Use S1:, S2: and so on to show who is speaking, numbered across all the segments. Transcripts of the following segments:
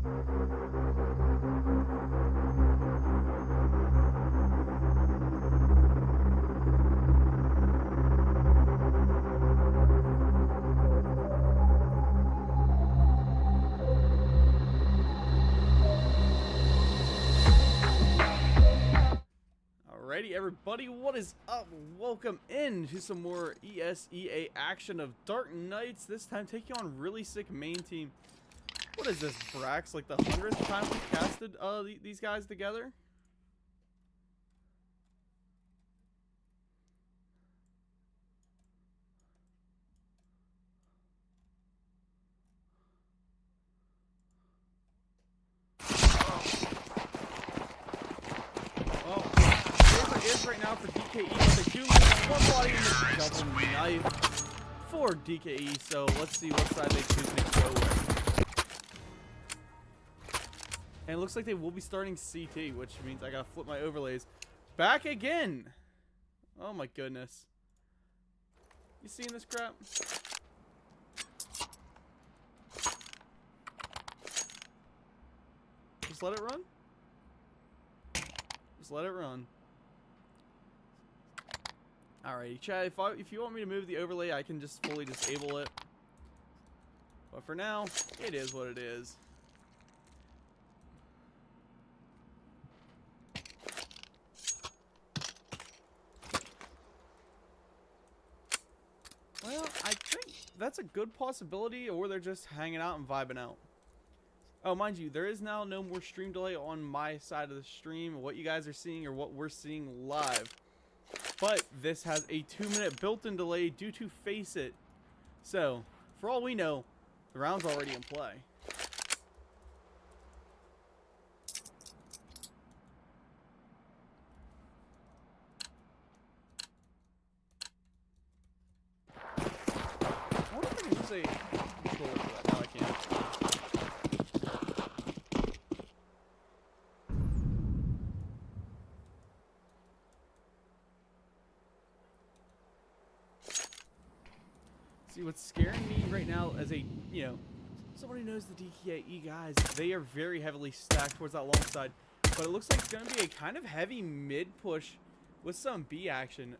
S1: Alrighty, everybody, what is up? Welcome in to some more ESEA action of Dark Knights. This time taking on RlySickMainTeam. What is this, Brax? Like the 100th time we casted these guys together? Is right now for DKE, but they do lose one body in the double knife for DKE, so let's see what side they choose to go with. And it looks like they will be starting CT, which means I gotta flip my overlays back again. Oh my goodness. You seeing this crap? Just let it run. Just let it run. Alright, chat, if you want me to move the overlay, I can just fully disable it. But for now, it is what it is. Well, I think that's a good possibility, or they're just hanging out and vibing out. Oh, mind you, there is now no more stream delay on my side of the stream. What you guys are seeing or what we're seeing live. But this has a 2-minute built-in delay due to Face It. So, for all we know, the round's already in play. I wonder if I can use a controller for that. No, I can't. See, what's scaring me right now as a, someone who knows the DKE guys, they are very heavily stacked towards that long side. But it looks like it's going to be a kind of heavy mid push with some B action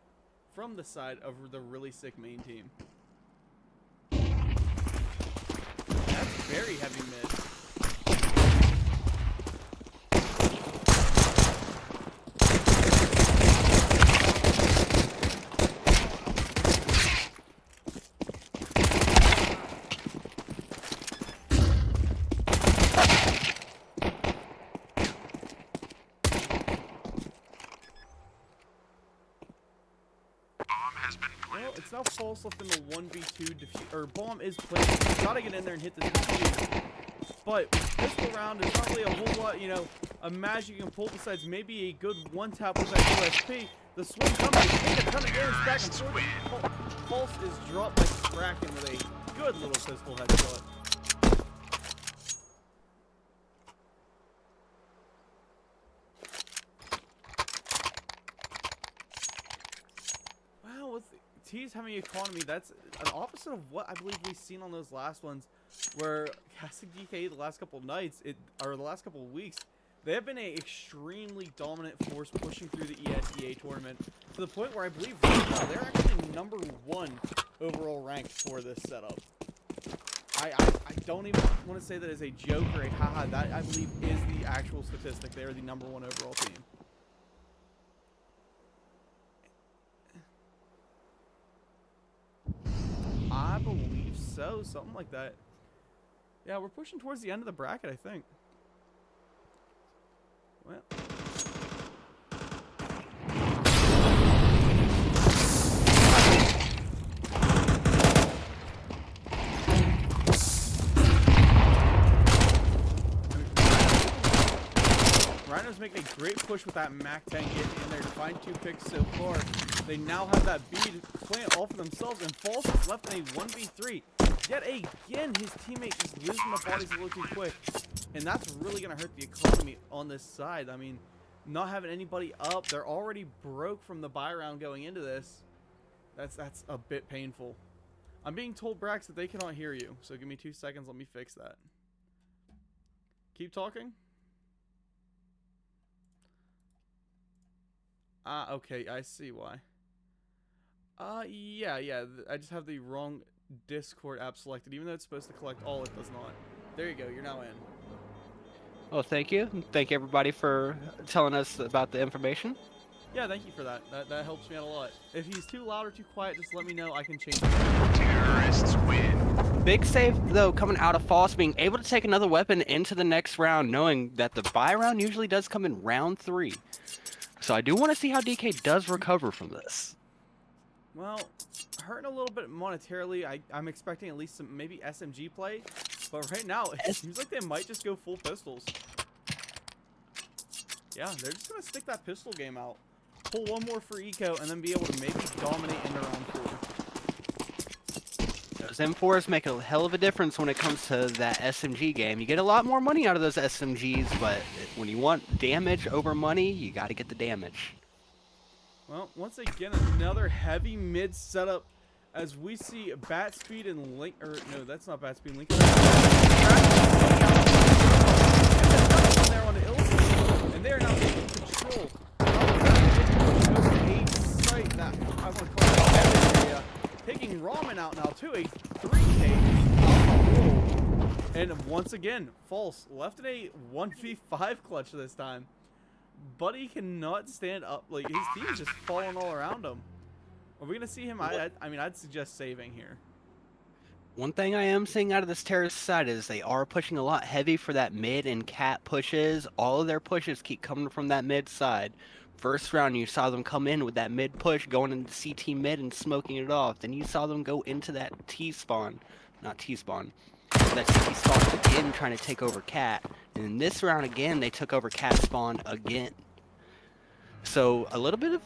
S1: from the side of the RlySickMainTeam. That's very heavy mid. Well, it's now false left in the 1v2 defuse, or bomb is placed. You gotta get in there and hit the defuse. But pistol round is not really a whole lot, a magic you can pull besides maybe a good one tap with that USP. The swing comes, take a ton of damage back and forth. Pulse is dropped by Kraken with a good little pistol headshot. T's having economy, that's an opposite of what I believe we've seen on those last ones, where casting DKE the last couple of nights, or the last couple of weeks, they have been an extremely dominant force pushing through the ESEA tournament, to the point where I believe right now they're actually #1 overall ranked for this setup. I don't even want to say that as a joke or a haha, that I believe is the actual statistic. They are the #1 overall team. I believe so, something like that. Yeah, we're pushing towards the end of the bracket, I think. Well. Rhino's making a great push with that MAC 10 getting in there to find 2 picks so far. They now have that bead playing all for themselves, and False is left in a 1v3. Yet again, his teammate just losing the bodies a little too quick. And that's really going to hurt the economy on this side. I mean, not having anybody up, they're already broke from the buy round going into this. That's a bit painful. I'm being told, Brax, that they cannot hear you. So give me 2 seconds, let me fix that. Keep talking. Ah, okay, I see why. Yeah. I just have the wrong Discord app selected. Even though it's supposed to collect all, it does not. There you go. You're now in.
S2: Well, thank you. Thank everybody for telling us about the information.
S1: Yeah, thank you for that. That helps me out a lot. If he's too loud or too quiet, just let me know. I can change it.
S3: Terrorists win.
S2: Big save, though, coming out of False, being able to take another weapon into the next round, knowing that the buy round usually does come in round 3. So I do want to see how DK does recover from this.
S1: Well, hurting a little bit monetarily. I'm expecting at least some maybe SMG play. But right now, it seems like they might just go full pistols. Yeah, they're just going to stick that pistol game out. Pull one more for eco, and then be able to maybe dominate into round 4.
S2: Those M4s make a hell of a difference when it comes to that SMG game. You get a lot more money out of those SMGs, but when you want damage over money, you got to get the damage.
S1: Well, once again, another heavy mid setup as we see Bat Speed and Link. Or no, that's not Bat Speed. Link. And there on the Illusion, and they are now taking control. That I want to call it area, taking Ramen out now to a 3K. And once again, False left in a 1v5 clutch this time. Buddy cannot stand up. Like, his team is just falling all around him. Are we gonna see him? I mean, I'd suggest saving here.
S2: One thing I am seeing out of this terrorist side is they are pushing a lot heavy for that mid and cat pushes. All of their pushes keep coming from that mid side. First round, you saw them come in with that mid push, going into CT mid and smoking it off. Then you saw them go into that T-spawn. Not T-spawn. That CT spawn again, trying to take over cat. And in this round again, they took over cat spawn again. So a little bit of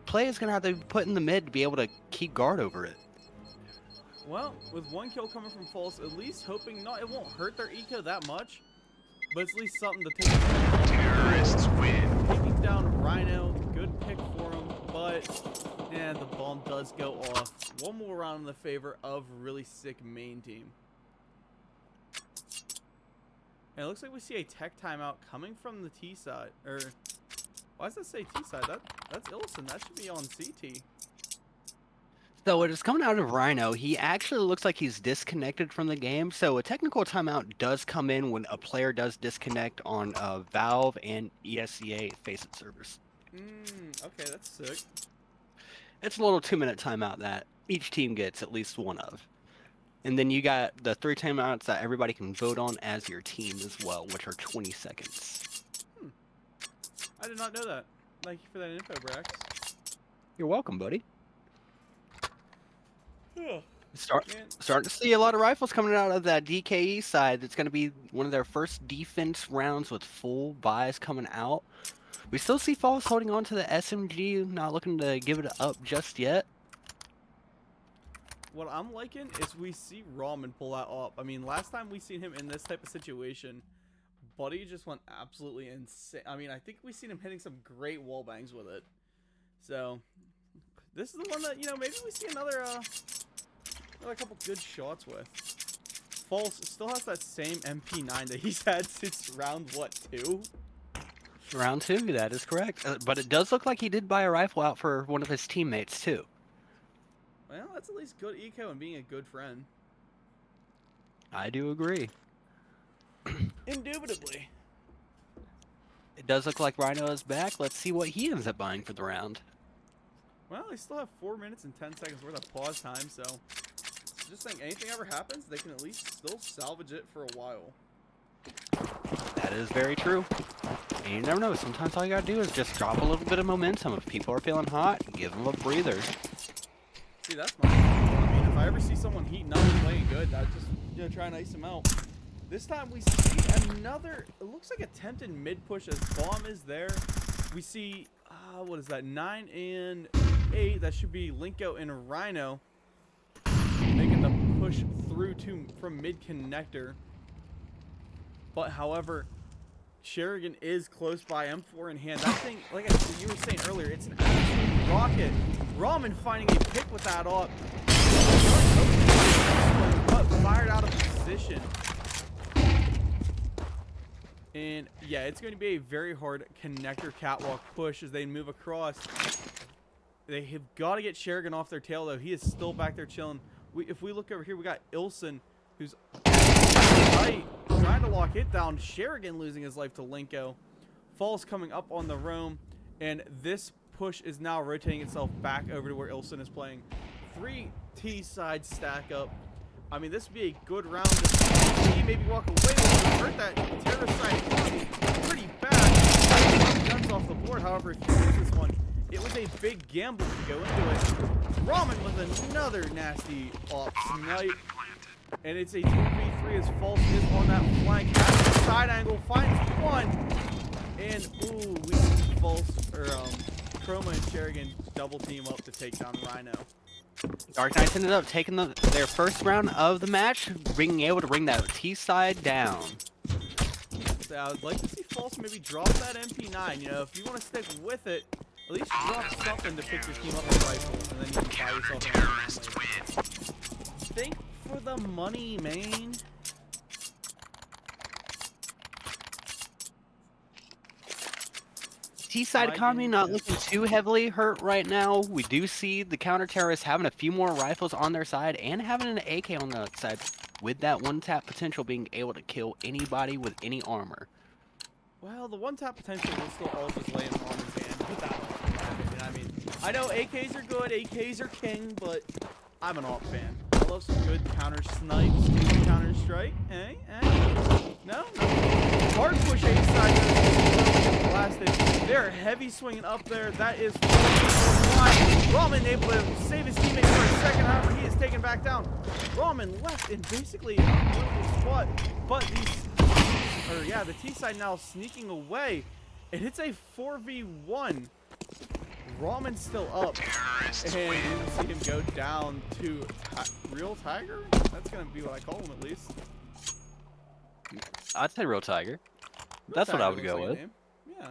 S2: play is going to have to be put in the mid to be able to keep guard over it.
S1: Well, with one kill coming from False, at least hoping it won't hurt their eco that much. But it's at least something to take.
S3: Terrorists win.
S1: Taking down Rhino, good pick for him, but the bomb does go off. One more round in the favor of RlySickMainTeam. And it looks like we see a tech timeout coming from the T side. Or why does that say T side? That's Illison. That should be on CT.
S2: So what is coming out of Rhino, he actually looks like he's disconnected from the game. So a technical timeout does come in when a player does disconnect on Valve and ESEA Faceit servers.
S1: Okay, that's sick.
S2: It's a little 2-minute timeout that each team gets at least one of. And then you got the 3 timeouts that everybody can vote on as your team as well, which are 20 seconds.
S1: I did not know that. Thank you for that info, Brax.
S2: You're welcome, buddy.
S1: Yeah.
S2: Starting to see a lot of rifles coming out of that DKE side. It's going to be one of their first defense rounds with full buys coming out. We still see False holding on to the SMG, not looking to give it up just yet.
S1: What I'm liking is we see Ramen pull that up. I mean, last time we seen him in this type of situation, Buddy just went absolutely insane. I mean, I think we seen him hitting some great wall bangs with it. So, this is the one that, maybe we see another couple good shots with. False still has that same MP9 that he's had since round, 2?
S2: Round 2, that is correct. But it does look like he did buy a rifle out for one of his teammates, too.
S1: Well, that's at least good eco and being a good friend.
S2: I do agree.
S1: Indubitably.
S2: It does look like Rhino is back. Let's see what he ends up buying for the round.
S1: Well, they still have 4 minutes and 10 seconds worth of pause time, so just think anything ever happens, they can at least still salvage it for a while.
S2: That is very true. And you never know. Sometimes all you gotta do is just drop a little bit of momentum. If people are feeling hot, give them a breather.
S1: See, that's my I mean, if I ever see someone heating up and playing good, I just try and ice them out. This time we see another, it looks like attempted mid push as bomb is there. We see, what is that, 9 and 8. That should be Linko and Rhino making the push through from mid connector. But however, Sherigan is close by, M4 in hand. That thing, like you were saying earlier, it's an absolute rocket. Ramen finding a pick with that up. But fired out of position. And yeah, it's going to be a very hard connector catwalk push as they move across. They have got to get Sherrigan off their tail, though. He is still back there chilling. If we look over here, we got Ilson, who's right, trying to lock it down. Sherrigan losing his life to Linko. Falls coming up on the roam, and this push is now rotating itself back over to where Ilson is playing. 3 T-side stack up. I mean, this would be a good round to see maybe walk away with it. Hurt that terrorist side economy pretty bad. Guns off the board, however, if you lose this one, it was a big gamble to go into it. Ramen with another nasty off snipe. And it's a 2v3 as False is on that flank. At the side angle, finds one. And, ooh, we see False, or, Chroma and Sherrigan double team up to take down Rhino.
S2: Dark Knights ended up taking their first round of the match, being able to bring that T side down.
S1: So I would like to see False maybe drop that MP9. You know, if you want to stick with it, at least drop something to pick your team up with rifles, and then you can buy yourself an MP9 later. Think for the money, man.
S2: T-side economy not looking too heavily hurt right now. We do see the counter-terrorists having a few more rifles on their side and having an AK on the side, with that one-tap potential being able to kill anybody with any armor.
S1: Well, the one-tap potential will still all just lay in the armor's hand. Put that on. I mean, I know AKs are good, AKs are king, but I'm an AWP fan. I love some good counter-snipes, counter-strike. Eh? No? Hard push A-side. Blasted. They're heavy swinging up there. That is Ramen able to save his teammate for a second. However, he is taken back down. Ramen left in basically a beautiful spot. But the T-side now sneaking away. And it's a 4v1. Ramen's still up. And you see him go down to Real Tiger? That's going to be what I call him, at least.
S2: I'd say Real Tiger.
S1: Real
S2: That's
S1: Tiger
S2: what I would go
S1: looks like
S2: with.
S1: a name. Yeah.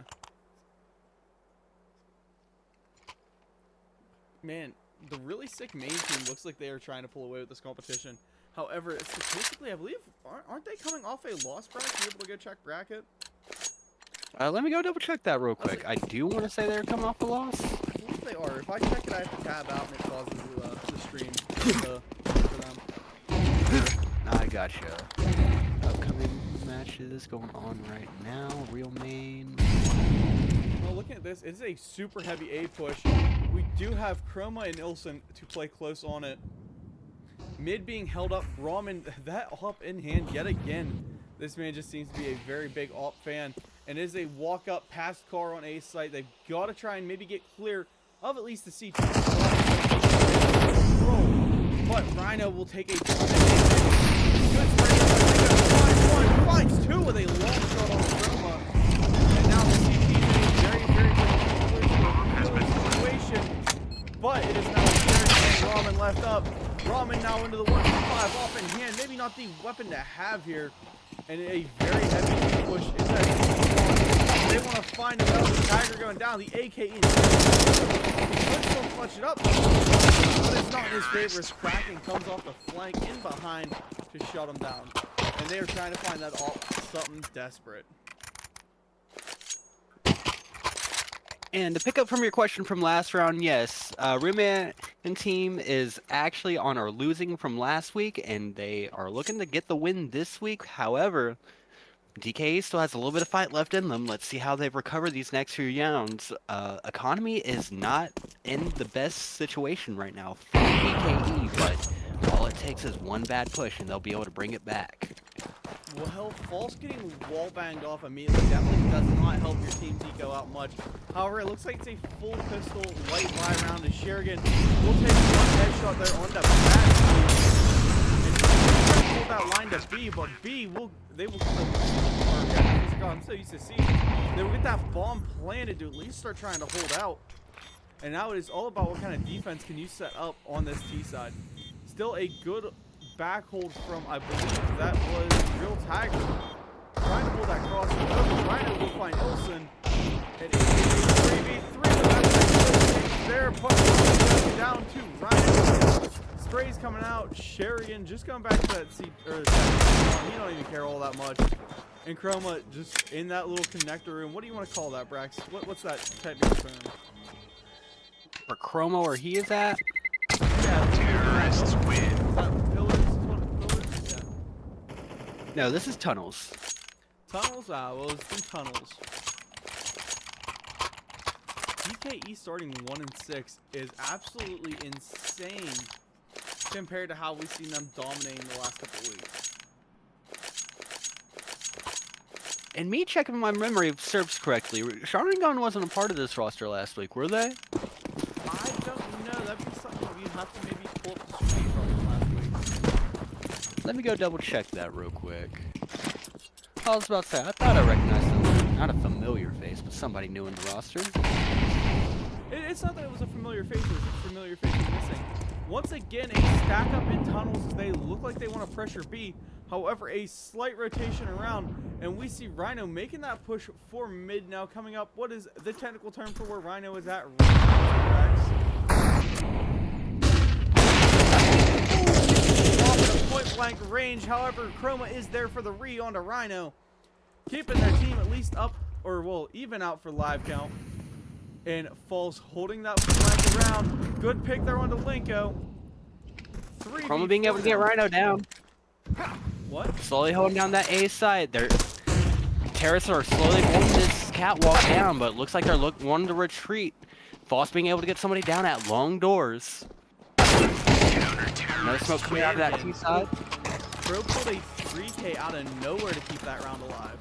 S1: Man, the really sick main team looks like they are trying to pull away with this competition. However, statistically, I believe, aren't they coming off a loss bracket? You able to go check bracket?
S2: Let me go double check that real quick. I do want to say they're coming off a loss.
S1: I believe they are. If I check it, I have to tab out and it causes the stream for them.
S2: I gotcha. Upcoming matches going on right now. Real main.
S1: Well, looking at this, it's a super heavy A push. We do have Chroma and Ilson to play close on it. Mid being held up. Ramen, that up in hand yet again. This man just seems to be a very big AWP fan. And it is a walk up past car on A site. They've got to try and maybe get clear of at least the CT. But Rhino will take a good spray. Finds two with a long shot on Chroma. And now the CT is in a very, very situation. But it is now Sherrigan and Ramen left up. Ramen now into the 1-5 off in hand. Maybe not the weapon to have here. And a very heavy push is that they want to find another Tiger going down. The AK is could still clutch it up, but it's not in his favor as Kraken comes off the flank in behind to shut him down. And they are trying to find that something desperate.
S2: And to pick up from your question from last round, yes, RlySickMainTeam is actually on our losing from last week, and they are looking to get the win this week. However, DKE still has a little bit of fight left in them. Let's see how they recover these next few rounds. Economy is not in the best situation right now for DKE, but all it takes is one bad push, and they'll be able to bring it back.
S1: Well, False getting wall banged off immediately definitely does not help your team Deco out much. However, it looks like it's a full pistol white buy round to Sherrigan. We'll take one headshot there on the back. And pull that line to B, but B will I'm so used to seeing it. They will get that bomb planted to at least start trying to hold out. And now it is all about what kind of defense can you set up on this T side. Still a good back hold from, I believe that was Real Tiger. Trying to pull that cross. Trying to find Ilson. It is a 3v3. That's there. Pushing down to Rhino. Sprays coming out. Sherrigan just going back to that seat. He don't even care all that much. And Chroma just in that little connector room. What do you want to call that, Brax? What's that technical term?
S2: For Chroma where he is at?
S1: Yeah,
S3: Terrorists win.
S1: is that pillars? Is what pillars? Yeah.
S2: No, this is tunnels.
S1: Tunnels? Ah, well, it's in tunnels. DKE starting 1-6 is absolutely insane compared to how we've seen them dominating the last couple of weeks.
S2: And me checking my memory serves correctly. Sharingan wasn't a part of this roster last week, were they?
S1: I don't know. That'd be something we'd have to maybe pull up the stream from last week.
S2: Let me go double check that real quick. I was about to say, I thought I recognized somebody. Not a familiar face, but somebody new in the roster.
S1: It's not that it was a familiar face. It was a familiar face missing. Once again, a stack up in tunnels as they look like they want to pressure B. However, a slight rotation around, and we see Rhino making that push for mid now. Coming up, what is the technical term for where Rhino is at? Off the point blank range. However, Chroma is there for the re onto Rhino, keeping their team at least up, or well, even out for live count. And Falls holding that flank around. Good pick there onto Linko.
S2: Chroma being able to get Rhino down.
S1: What?
S2: Slowly holding down that A side. Terrorists are slowly holding this catwalk down, but it looks like they're wanting to retreat. False being able to get somebody down at long doors. Another smoke coming out of that T side.
S1: Pro pulled a 3K out of nowhere to keep that round alive.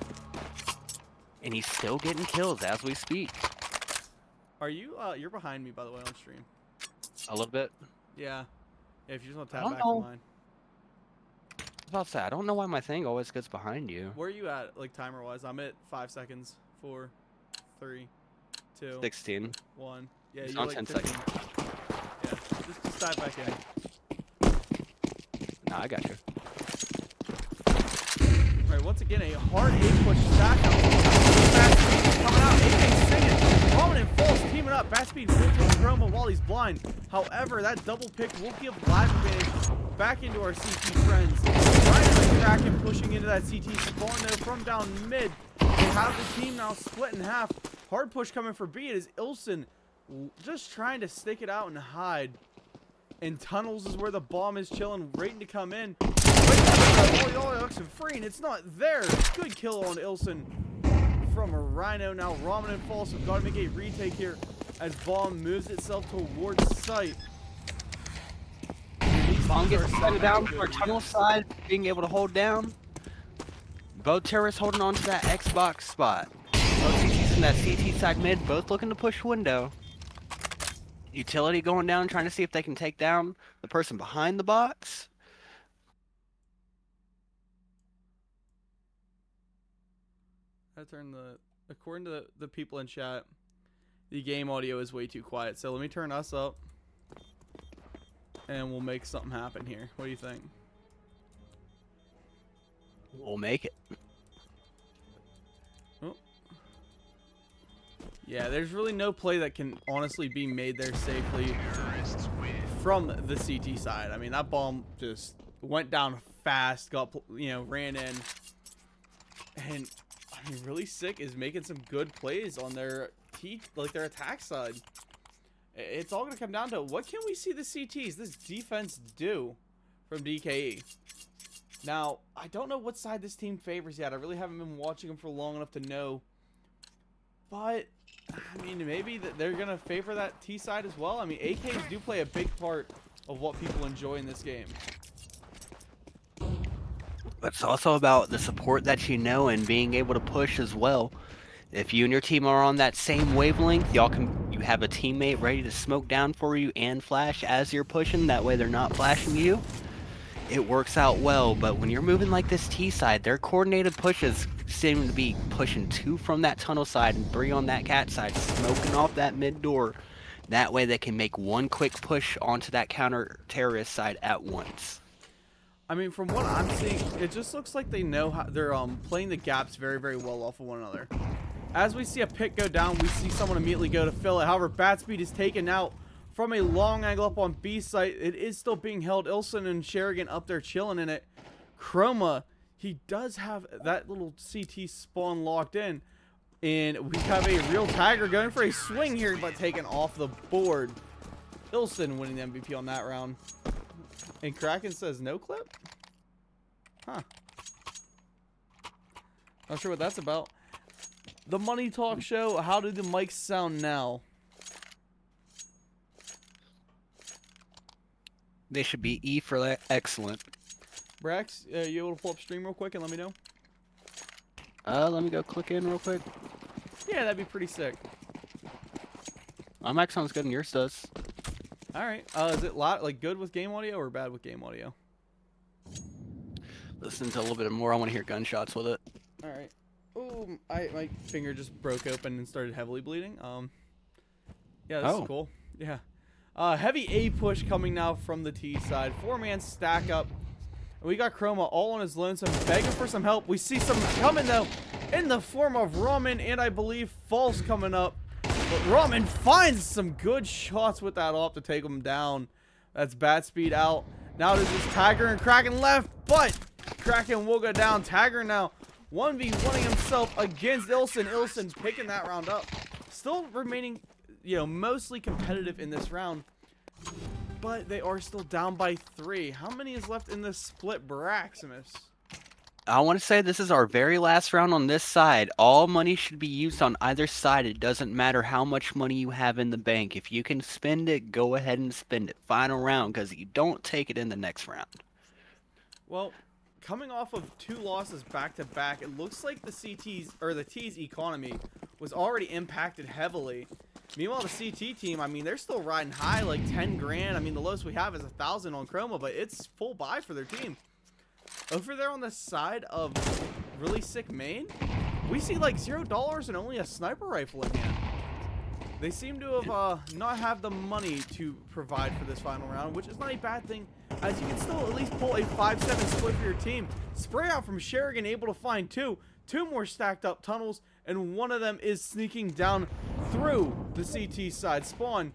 S2: And he's still getting kills as we speak.
S1: Are you, you're behind me, by the way, on stream.
S2: A little bit.
S1: Yeah. If you just want to
S2: I
S1: tap
S2: don't
S1: back
S2: know.
S1: to mine.
S2: I was about to say, I don't know why my thing always gets behind you.
S1: Where are you at, like, timer-wise? I'm at 5 seconds. 4, 3, 2,
S2: 16.
S1: 1. Yeah,
S2: It's
S1: you're
S2: on
S1: like
S2: 10
S1: 15.
S2: seconds.
S1: Yeah, just dive back in.
S2: Nah, I got you.
S1: Alright, once again, a hard A push stack out. Fast speed coming out. AK singing. Prominent Falls teaming up. Fast speed will take Chroma while he's blind. However, that double pick will give live advantage back into our CT friends. Rhino Kraken pushing into that CT spawn though from down mid. They have the team now split in half. Hard push coming for B. It is Ilson just trying to stick it out and hide. And tunnels is where the bomb is chilling, waiting to come in. Ollie free, and it's not there. Good kill on Ilson from a Rhino. Now Ramen and False have got to make a retake here as bomb moves itself towards site.
S2: Bomb gets set down for tunnel side, being able to hold down. Both terrorists holding on to that Xbox spot. Both CTs in that CT side mid, both looking to push window. Utility going down, trying to see if they can take down the person behind the box.
S1: I turn according to the people in chat, the game audio is way too quiet. So let me turn us up, and we'll make something happen here. What do you think?
S2: We'll make it.
S1: Oh. Yeah, there's really no play that can honestly be made there safely from the CT side. I mean, that bomb just went down fast, got, ran in. And, I mean, RlySick is making some good plays on their their attack side. It's all going to come down to what can we see the CTs, this defense, do from DKE. Now, I don't know what side this team favors yet. I really haven't been watching them for long enough to know. But, I mean, maybe they're going to favor that T side as well. I mean, AKs do play a big part of what people enjoy in this game.
S2: But it's also about the support that you know and being able to push as well. If you and your team are on that same wavelength, you have a teammate ready to smoke down for you and flash as you're pushing. That way they're not flashing you. It works out well, but when you're moving like this T side, their coordinated pushes seem to be pushing 2 from that tunnel side and 3 on that cat side, smoking off that mid door. That way they can make one quick push onto that counter-terrorist side at once.
S1: I mean, from what I'm seeing, it just looks like they know how they're playing the gaps very, very well off of one another. As we see a pick go down, we see someone immediately go to fill it. However, Batspeed is taken out from a long angle up on B site. It is still being held. Ilson and Sherigan up there chilling in it. Chroma he does have that little CT spawn locked in. And we have a real Tagger going for a swing here, but taken off the board. Ilson winning the MVP on that round. And Kraken says no clip? Huh. Not sure what that's about. The Money Talk Show, how do the mics sound now?
S2: They should be E for excellent.
S1: Brax, you able to pull up stream real quick and let me know?
S2: Let me go click in real quick.
S1: Yeah, that'd be pretty sick.
S2: My mic sounds good and yours does.
S1: Alright, is it like good with game audio or bad with game audio?
S2: Listen to a little bit more. I want to hear gunshots with it.
S1: Alright. Oh, my finger just broke open and started heavily bleeding. Yeah, this is cool. Yeah. Heavy A push coming now from the T side. 4-man stack up. We got Chroma all on his lonesome, begging for some help. We see some coming, though, in the form of Ramen and I believe False coming up. But Ramen finds some good shots with that off to take him down. That's bat speed out. Now there's just Tagger and Kraken left, but Kraken will go down. Tagger now 1v1ing himself against Ilson. Ilson picking that round up. Still remaining, mostly competitive in this round. But they are still down by 3. How many is left in this split, Braximus?
S2: I want to say this is our very last round on this side. All money should be used on either side. It doesn't matter how much money you have in the bank. If you can spend it, go ahead and spend it. Final round, because you don't take it in the next round.
S1: Well, coming off of 2 losses back to back, it looks like the T's economy was already impacted heavily. Meanwhile, the CT team, I mean, they're still riding high, like 10 grand. I mean, the lowest we have is 1,000 on Chroma, but it's full buy for their team. Over there on the side of RlySickMain, we see like $0 and only a sniper rifle in hand. They seem to have not have the money to provide for this final round, which is not a bad thing, as you can still at least pull a 5-7 split for your team. Spray out from Sherigan, able to find 2 more stacked up tunnels, and one of them is sneaking down through the CT side spawn.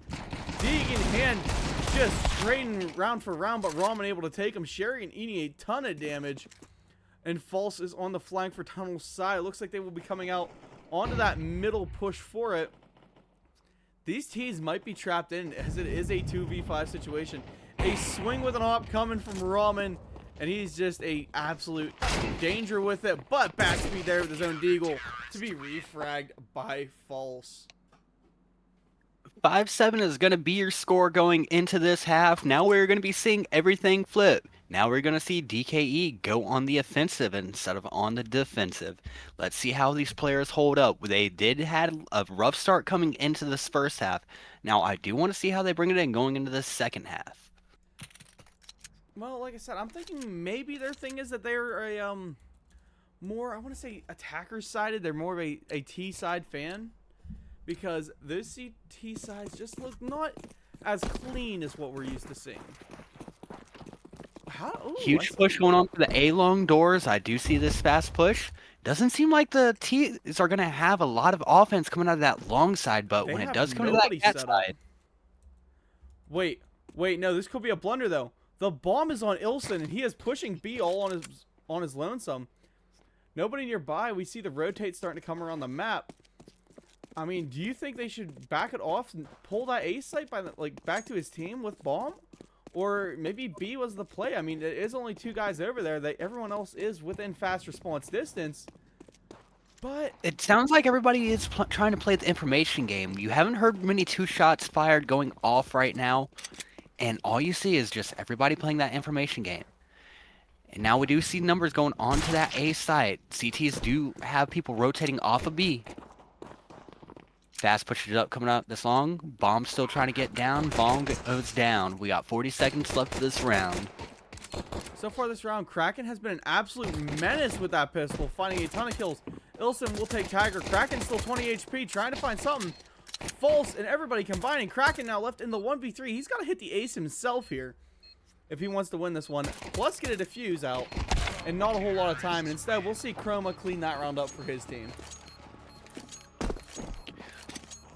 S1: Dig in hand, just trading round for round, but Ramen able to take him. Sherigan eating a ton of damage, and False is on the flank for tunnel side. It looks like they will be coming out onto that middle push for it. These T's might be trapped in, as it is a 2v5 situation. A swing with an op coming from Ramen, and he's just a absolute danger with it, but back speed there with his own deagle to be refragged by False.
S2: 5-7 is going to be your score going into this half. Now we're going to be seeing everything flip. Now we're going to see DKE go on the offensive instead of on the defensive. Let's see how these players hold up. They did have a rough start coming into this first half. Now I do want to see how they bring it in going into the second half.
S1: Well, like I said, I'm thinking maybe their thing is that they're a more, I want to say, attackers sided. They're more of a T side fan, because those T sides just look not as clean as what we're used to seeing. Ooh,
S2: Huge push going on for the A long doors. I do see this fast push. Doesn't seem like the T's are going to have a lot of offense coming out of that long side, but when it does come to that cat side.
S1: Wait, no, this could be a blunder though. The bomb is on Ilson, and he is pushing B all on his lonesome. Nobody nearby. We see the rotate starting to come around the map. I mean, do you think they should back it off and pull that A site by back to his team with bomb? Or maybe B was the play. I mean, it is only 2 guys over there. Everyone else is within fast response distance. But
S2: it sounds like everybody is trying to play the information game. You haven't heard many 2 shots fired going off right now. And all you see is just everybody playing that information game. And now we do see numbers going on to that A site. CTs do have people rotating off of B. Fast pushes it up, coming up this long. Bomb still trying to get down. Bomb goes down. We got 40 seconds left of this round.
S1: So far this round, Kraken has been an absolute menace with that pistol, finding a ton of kills. Ilson will take Tagger. Kraken still 20 HP, trying to find something. False and everybody combining. Kraken now left in the 1v3. He's got to hit the ace himself here if he wants to win this one. Plus get a defuse out and not a whole lot of time. And instead, we'll see Chroma clean that round up for his team.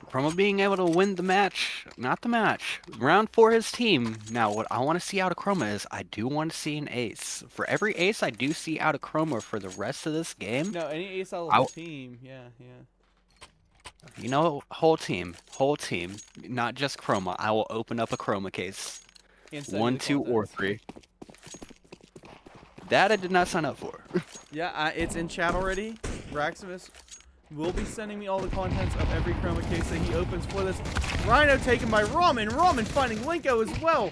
S2: Chroma being able to win the match, not the match, round for his team. Now, what I want to see out of Chroma is I do want to see an ace. For every ace I do see out of Chroma for the rest of this game,
S1: No, any ace out of the whole team. Yeah, yeah.
S2: you know, whole team, not just Chroma. I will open up a Chroma case.
S1: And send me
S2: 1,
S1: the
S2: 2, or
S1: contents.
S2: 3. That I did not sign up for.
S1: Yeah, it's in chat already. Raximus will be sending me all the contents of every Chroma case that he opens for this. Rhino taken by Ramen. Ramen finding Linko as well.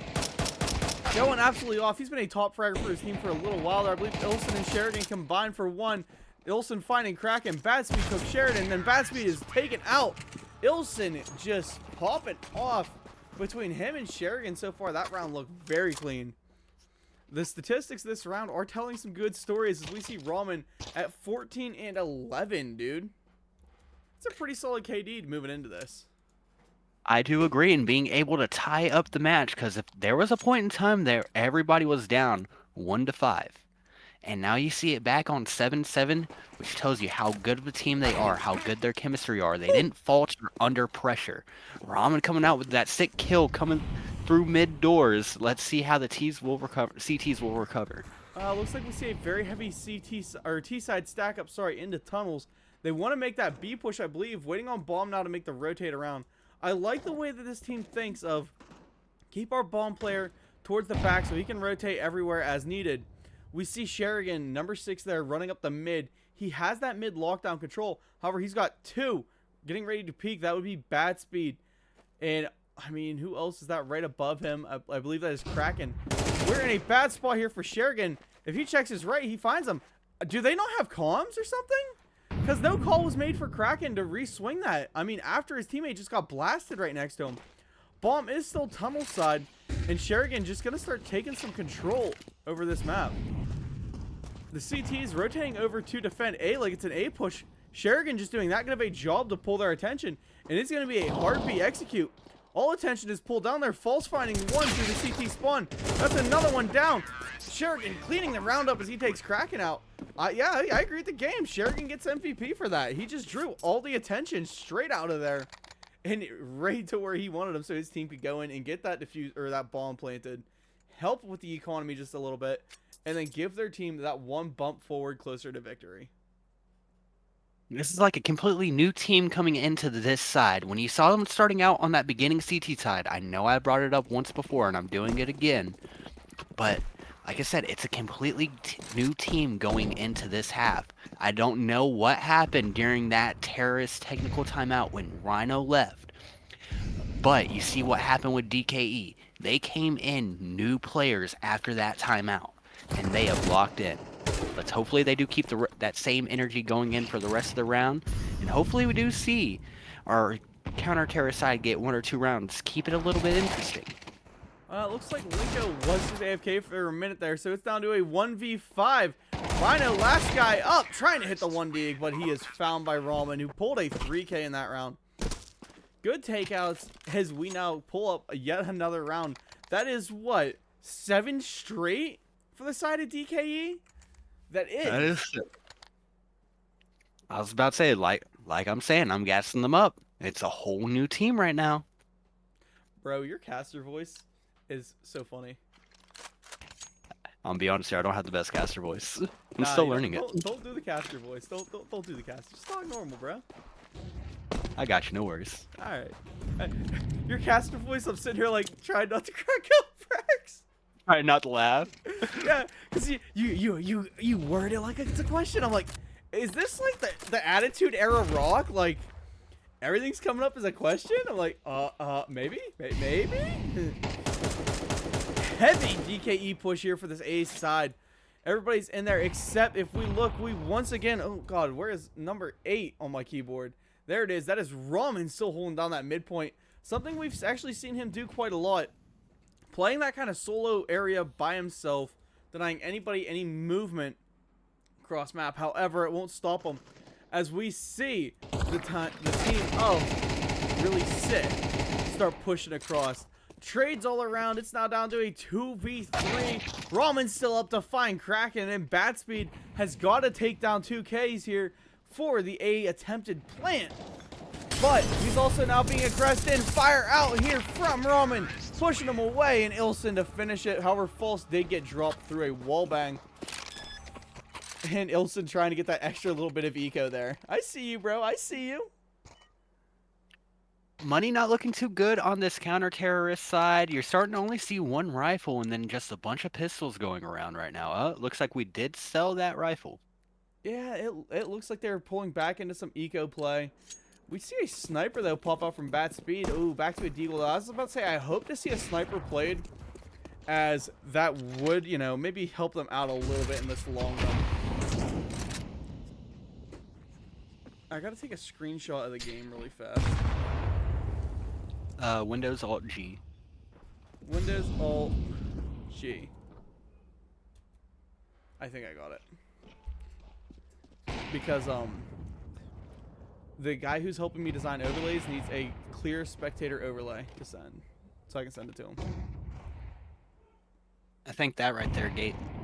S1: Going absolutely off. He's been a top fragger for his team for a little while there. I believe Ilson and Sheridan combined for 1. Ilson finding Kraken. Badspeed took Sheridan. Then Badspeed is taken out. Ilson just popping off between him and Sheridan so far. That round looked very clean. The statistics this round are telling some good stories as we see Ramen at 14 and 11, dude. It's a pretty solid KD moving into this.
S2: I do agree in being able to tie up the match, because if there was a point in time there everybody was down 1-5, and now you see it back on 7-7, which tells you how good of a team they are, how good their chemistry are. They didn't falter under pressure. Ramen coming out with that sick kill coming through mid doors. Let's see how the CTs will recover.
S1: Looks like we see a very heavy T-side stack up, into tunnels. They want to make that B push, I believe, waiting on bomb now to make the rotate around. I like the way that this team thinks of keep our bomb player towards the back so he can rotate everywhere as needed. We see Sheridan, number 6 there, running up the mid. He has that mid lockdown control. However, he's got 2 getting ready to peek. That would be Badspeed. And, I mean, who else is that right above him? I believe that is Kraken. We're in a bad spot here for Sheridan. If he checks his right, he finds him. Do they not have comms or something? Because no call was made for Kraken to re-swing that. I mean, after his teammate just got blasted right next to him. Bomb is still tunnel side, and Sheridan just going to start taking some control over this map. The CT is rotating over to defend A like it's an A push. Sheridan just doing that good of a job to pull their attention, and it's going to be a hard B execute. All attention is pulled down there. False finding 1 through the CT spawn. That's another one down. Sheridan cleaning the round up as he takes Kraken out. Yeah, I agree with the game. Sheridan gets MVP for that. He just drew all the attention straight out of there and right to where he wanted him so his team could go in and get that defuse or that bomb planted, help with the economy just a little bit, and then give their team that 1 bump forward closer to victory.
S2: This is like a completely new team coming into this side. When you saw them starting out on that beginning CT side, I know I brought it up once before and I'm doing it again, but like I said, it's a completely new team going into this half. I don't know what happened during that terrorist technical timeout when Rhino left, but you see what happened with DKE. They came in new players after that timeout, and they have locked in. Let's hopefully they do keep that same energy going in for the rest of the round, and hopefully we do see our counter-terrorist side get 1 or 2 rounds. Keep it a little bit interesting.
S1: Looks like Linko was just AFK for a minute there, so it's down to a 1v5. Rhino, last guy up, trying to hit the 1D, but he is found by Ramen, who pulled a 3K in that round. Good takeouts as we now pull up yet another round. That is, what, 7 straight for the side of DKE? That is
S2: sick. I was about to say, like I'm saying, I'm gassing them up. It's a whole new team right now.
S1: Bro, your caster voice is so funny.
S2: I'll be honest here, I don't have the best caster voice. I'm
S1: Nah,
S2: still learning it.
S1: Don't do the caster voice. Don't do the caster. Just talk normal, bro.
S2: I got you, no worries.
S1: Alright. Your caster voice, I'm sitting here like trying not to crack up, Frax.
S2: Try not to laugh.
S1: Yeah, because you word it like it's a question. I'm like, is this like the Attitude Era rock? Like, everything's coming up as a question? I'm like, maybe? Heavy DKE push here for this A side. Everybody's in there except if we look, we once again, oh god, where is number 8 on my keyboard? There it is. That is Ramen still holding down that midpoint. Something we've actually seen him do quite a lot. Playing that kind of solo area by himself, denying anybody any movement cross map. However, it won't stop him as we see the team of RlySick start pushing across. Trades all around. It's now down to a 2v3. Ramen's still up to find Kraken, and Badspeed has got to take down 2Ks here for the A attempted plant. but he's also now being aggressed in. Fire out here from Roman, pushing him away, and Ilson to finish it. However, False did get dropped through a wallbang. And Ilson trying to get that extra little bit of eco there. I see you, bro. I see you.
S2: Money not looking too good on this counter-terrorist side. You're starting to only see one rifle and then just a bunch of pistols going around right now. Looks like we did sell that rifle.
S1: Yeah, it looks like they're pulling back into some eco play. We see a sniper, though, pop up from bat speed. Ooh, back to a deagle. I was about to say, I hope to see a sniper played, as that would, you know, maybe help them out a little bit in this long run. I gotta take a screenshot of the game really fast.
S2: Windows Alt G.
S1: Windows Alt G. I think I got it. Because, the guy who's helping me design overlays needs a clear spectator overlay to send, so I can send it to him.
S2: I think that right there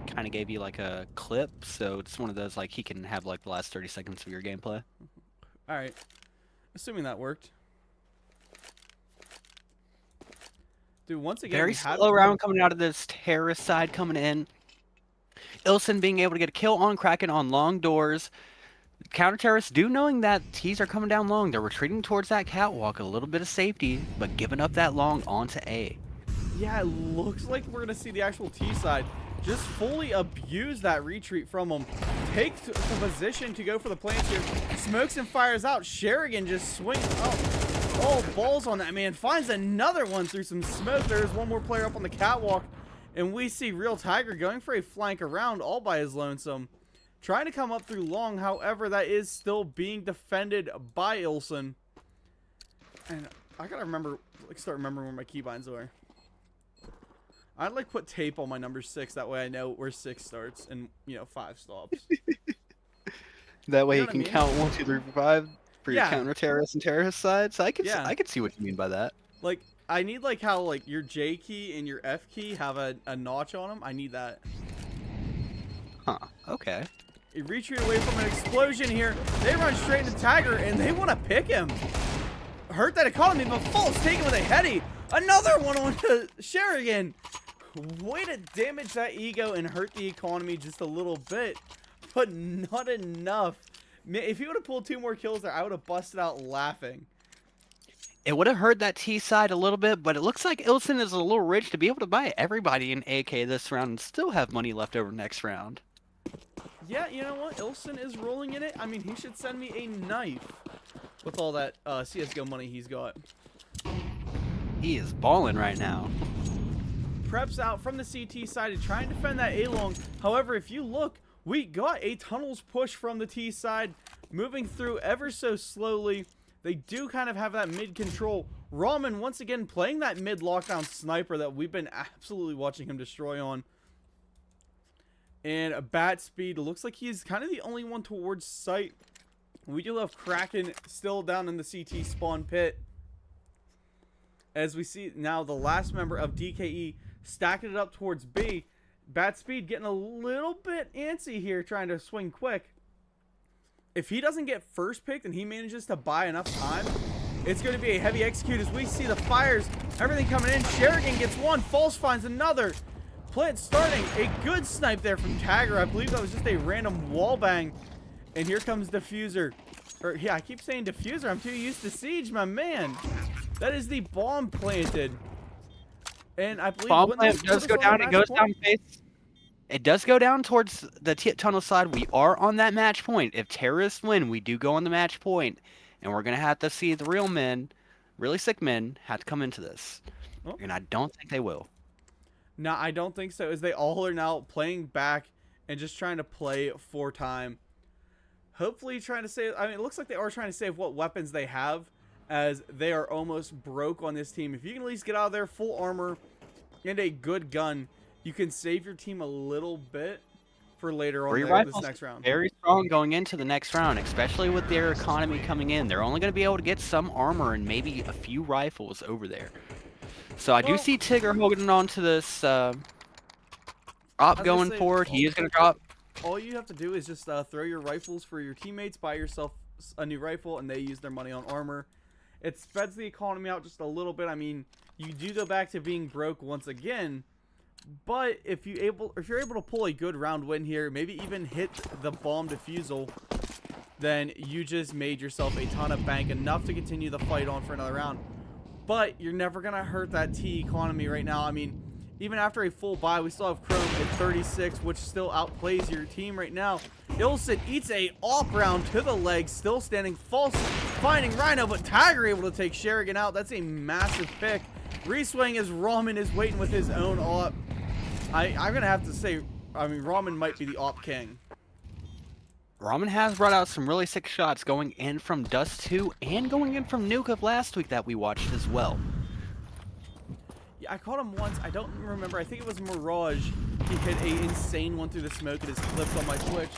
S2: kind of gave you like a clip, so it's one of those like he can have like the last 30 seconds of your gameplay.
S1: All right, assuming that worked. Dude, once again,
S2: Very slow round coming out of this terrorist side coming in. Ilson being able to get a kill on Kraken on long doors. Counter-terrorists do knowing that T's are coming down long. They're retreating towards that catwalk, a little bit of safety, but giving up that long onto A.
S1: Yeah, it looks like we're going to see the actual T side just fully abuse that retreat from them. Take the position to go for the plants here. Smokes and fires out. Sherigan just swings up. Oh, balls on that, man. Finds another one through some smoke. There's one more player up on the catwalk. And we see Real Tiger going for a flank around all by his lonesome. Trying to come up through long, however, that is still being defended by Ilson. And I gotta remember, like, start remembering where my keybinds are. I'd like put tape on my number 6, that way I know where 6 starts and, you know, 5 stops.
S2: That way
S1: You
S2: you
S1: know
S2: can
S1: what I
S2: count 1, 2, 3, 4, 5 for your
S1: Yeah.
S2: counter-terrorist and terrorist side. So I could see what you mean by that.
S1: Like, I need, like, how, like, your J key and your F key have a notch on them. I need that.
S2: Huh. Okay.
S1: He retreat away from an explosion here. They run straight into Tiger, and they want to pick him. Hurt that economy, but Fultz taken with a heady. Another one on to Sherigan. Way to damage that ego and hurt the economy just a little bit, but not enough. If he would have pulled 2 more kills there, I would have busted out laughing.
S2: It would have hurt that T side a little bit, but it looks like Ilson is a little rich to be able to buy everybody an AK this round and still have money left over next round.
S1: Yeah, you know what? Ilson is rolling in it. I mean, he should send me a knife with all that CSGO money he's got.
S2: He is balling right now.
S1: Preps out from the CT side to try and defend that A-long. However, if you look, we got a tunnels push from the T side, moving through ever so slowly. They do kind of have that mid control. Ramen once again playing that mid lockdown sniper that we've been absolutely watching him destroy on. And a bat speed, looks like he's kind of the only one towards sight. We do have Kraken still down in the CT spawn pit. As we see now the last member of DKE stacking it up towards B. Bat speed getting a little bit antsy here, trying to swing quick. If he doesn't get first picked and he manages to buy enough time, it's going to be a heavy execute as we see the fires, everything coming in. Sherigan gets one, False finds another. Plant starting, a good snipe there from Tagger. I believe that was just a random wall bang. And here comes Diffuser. Or, yeah, I keep saying Diffuser. I'm too used to Siege, my man. That is the bomb planted. And I believe
S2: Bomb plant does go down. It goes down face. It does go down towards the tunnel side. We are on that match point. If terrorists win, we do go on the match point. And we're going to have to see the real men, really sick men, have to come into this. Oh. And I don't think they will.
S1: No, I don't think so, as they all are now playing back and just trying to play for time. Hopefully trying to save, I mean, it looks like they are trying to save what weapons they have, as they are almost broke on this team. If you can at least get out of there full armor and a good gun, you can save your team a little bit for later on this next round.
S2: Very strong going into the next round, especially with their economy coming in. They're only going to be able to get some armor and maybe a few rifles over there. So I do see Tigger holding on to this op going forward. He is going to drop.
S1: All you have to do is just throw your rifles for your teammates, buy yourself a new rifle, and they use their money on armor. It spreads the economy out just a little bit. I mean, you do go back to being broke once again, but if you're able to pull a good round win here, maybe even hit the bomb defusal, then you just made yourself a ton of bank, enough to continue the fight on for another round. But you're never gonna hurt that T economy right now. I mean, even after a full buy, we still have Chrome at 36, which still outplays your team right now. Ilson eats a op round to the leg, still standing false, finding Rhino, but Tiger able to take Sherigan out. That's a massive pick. Reswing as Ramen is waiting with his own op. I'm gonna have to say, I mean, Ramen might be the op king.
S2: Ramen has brought out some really sick shots going in from Dust 2 and going in from Nuke of last week that we watched as well.
S1: Yeah, I caught him once. I don't remember. I think it was Mirage. He hit a insane one through the smoke. It is clipped on my Twitch.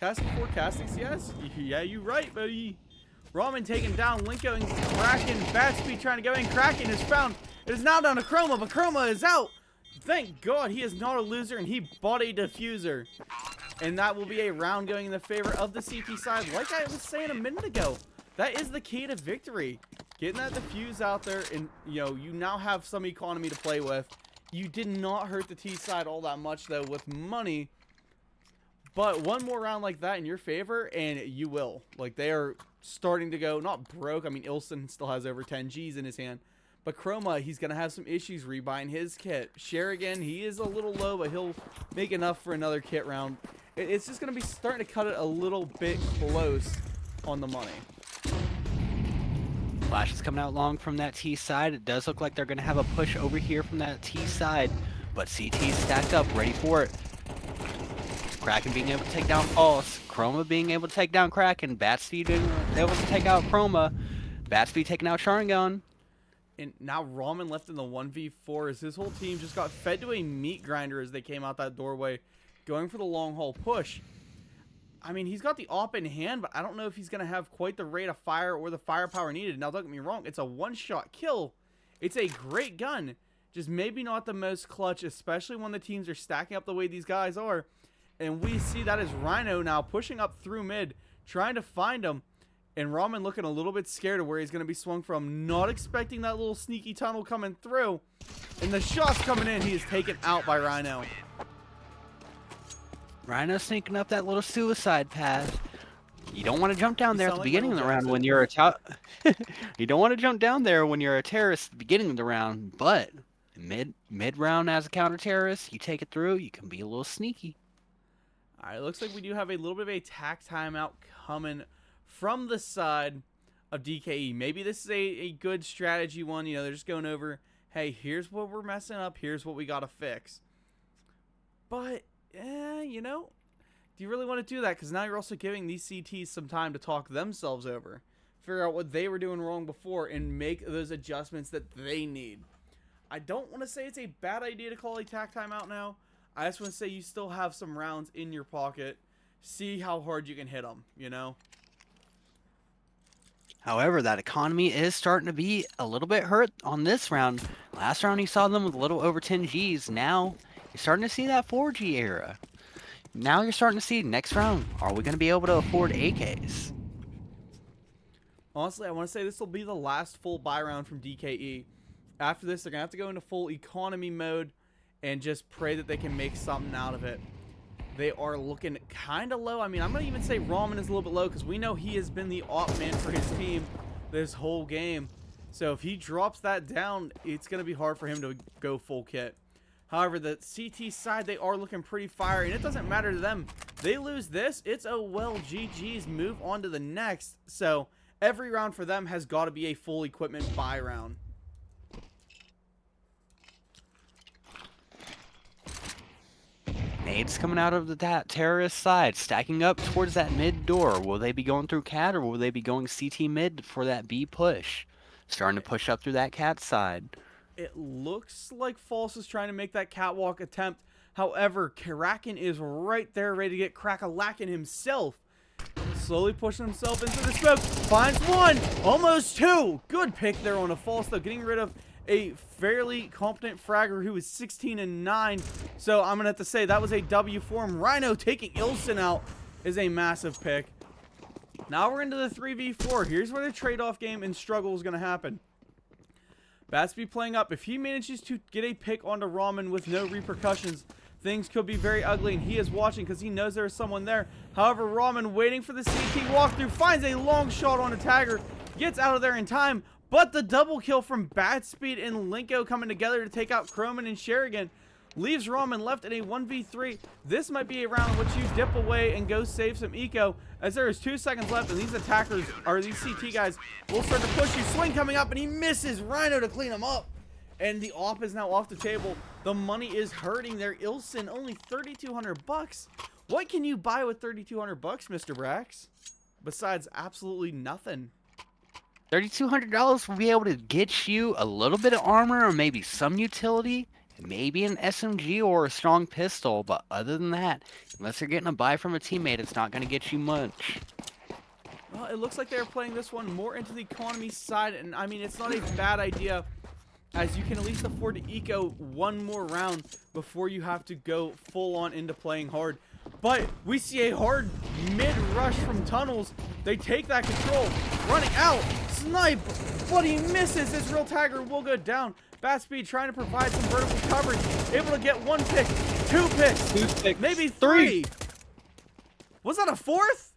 S1: Casting 4 castings, yes? Yeah, you right, buddy. Ramen taken down. Linko and Kraken. Batspeed trying to go in. Kraken is found. It is now down to Chroma, but Chroma is out. Thank God he is not a loser, and he bought a diffuser. And that will be a round going in the favor of the CT side. Like I was saying a minute ago, that is the key to victory. Getting that diffuse out there, and you know, you now have some economy to play with. You did not hurt the T side all that much though with money. But one more round like that in your favor, and you will. Like, they are starting to go, not broke. I mean, Ilson still has over 10 Gs in his hand. But Chroma, he's going to have some issues rebuying his kit. Sherigan, he is a little low, but he'll make enough for another kit round. It's just going to be starting to cut it a little bit close on the money.
S2: Flash is coming out long from that T side. It does look like they're going to have a push over here from that T side, but CT's stacked up, ready for it. Kraken being able to take down Pulse, Chroma being able to take down Kraken, Batspeed being able to take out Chroma, Batspeed taking out Sharingan.
S1: And now Ramen left in the 1v4 as his whole team just got fed to a meat grinder as they came out that doorway, going for the long haul push. I mean, he's got the op in hand, but I don't know if he's going to have quite the rate of fire or the firepower needed. Now, don't get me wrong, it's a one-shot kill. It's a great gun. Just maybe not the most clutch, especially when the teams are stacking up the way these guys are. And we see that as Rhino now pushing up through mid, trying to find him. And Ramen looking a little bit scared of where he's going to be swung from. Not expecting that little sneaky tunnel coming through. And the shot's coming in. He is taken out by Rhino.
S2: Rhino sneaking up that little suicide path. You don't want to jump down there at the
S1: sound like
S2: beginning of the
S1: Michael
S2: round
S1: Jackson.
S2: when you're a You don't want to jump down there when you're a terrorist at the beginning of the round, but mid round as a counter terrorist, you take it through, you can be a little sneaky.
S1: All right, looks like we do have a little bit of a tack timeout coming from the side of DKE. Maybe this is a good strategy one. You know, they're just going over, hey, here's what we're messing up. Here's what we got to fix. But, you know, do you really want to do that? Because now you're also giving these CTs some time to talk themselves over. Figure out what they were doing wrong before and make those adjustments that they need. I don't want to say it's a bad idea to call a tack timeout now. I just want to say you still have some rounds in your pocket. See how hard you can hit them, you know?
S2: However, that economy is starting to be a little bit hurt on this round. Last round you saw them with a little over 10 Gs. Now you're starting to see that 4G era. Now you're starting to see next round, are we going to be able to afford AKs?
S1: Honestly, I want to say this will be the last full buy round from DKE. After this, they're going to have to go into full economy mode and just pray that they can make something out of it. They are looking kind of low. I mean, I'm going to even say Ramen is a little bit low because we know he has been the op man for his team this whole game. So if he drops that down, it's going to be hard for him to go full kit. However, the CT side, they are looking pretty fire, and it doesn't matter to them. They lose this, it's oh well, GG's, move on to the next. So every round for them has got to be a full equipment buy round.
S2: Nades coming out of that terrorist side, stacking up towards that mid door. Will they be going through cat or will they be going CT mid for that B push? Starting to push up through that cat side.
S1: It looks like False is trying to make that catwalk attempt. However, Kraken is right there ready to get crack-a-lackin' himself. Slowly pushing himself into the smoke. Finds one. Almost two. Good pick there on a False, though. Getting rid of a fairly competent fragger who is 16-9. So I'm going to have to say that was a W for him. Rhino taking Ilson out is a massive pick. Now we're into the 3v4. Here's where the trade-off game and struggle is going to happen. Batsby playing up. If he manages to get a pick onto Ramen with no repercussions, things could be very ugly, and he is watching because he knows there is someone there. However, Ramen waiting for the CT walkthrough, finds a long shot on a tagger, gets out of there in time, but the double kill from Batspeed and Linko coming together to take out Croman and Sherigan leaves Ramen left in a 1v3. This might be a round in which you dip away and go save some eco, as there is 2 seconds left, and these attackers, or these CT guys, will start to push you. Swing coming up, and he misses Rhino to clean him up. And the op is now off the table. The money is hurting there. Ilson, only 3,200 bucks. What can you buy with 3,200 bucks, Mr. Brax? Besides absolutely nothing.
S2: $3,200 will be able to get you a little bit of armor or maybe some utility, maybe an SMG or a strong pistol, but other than that, unless you're getting a buy from a teammate, it's not going to get you much.
S1: Well, it looks like they're playing this one more into the economy side, and I mean, it's not a bad idea, as you can at least afford to eco one more round before you have to go full on into playing hard. But we see a hard mid-rush from tunnels. They take that control, running out, snipe, but he misses. His real tagger will go down. Batspeed trying to provide some vertical coverage, able to get 1 pick, 2 picks, maybe 3. Was that a 4th?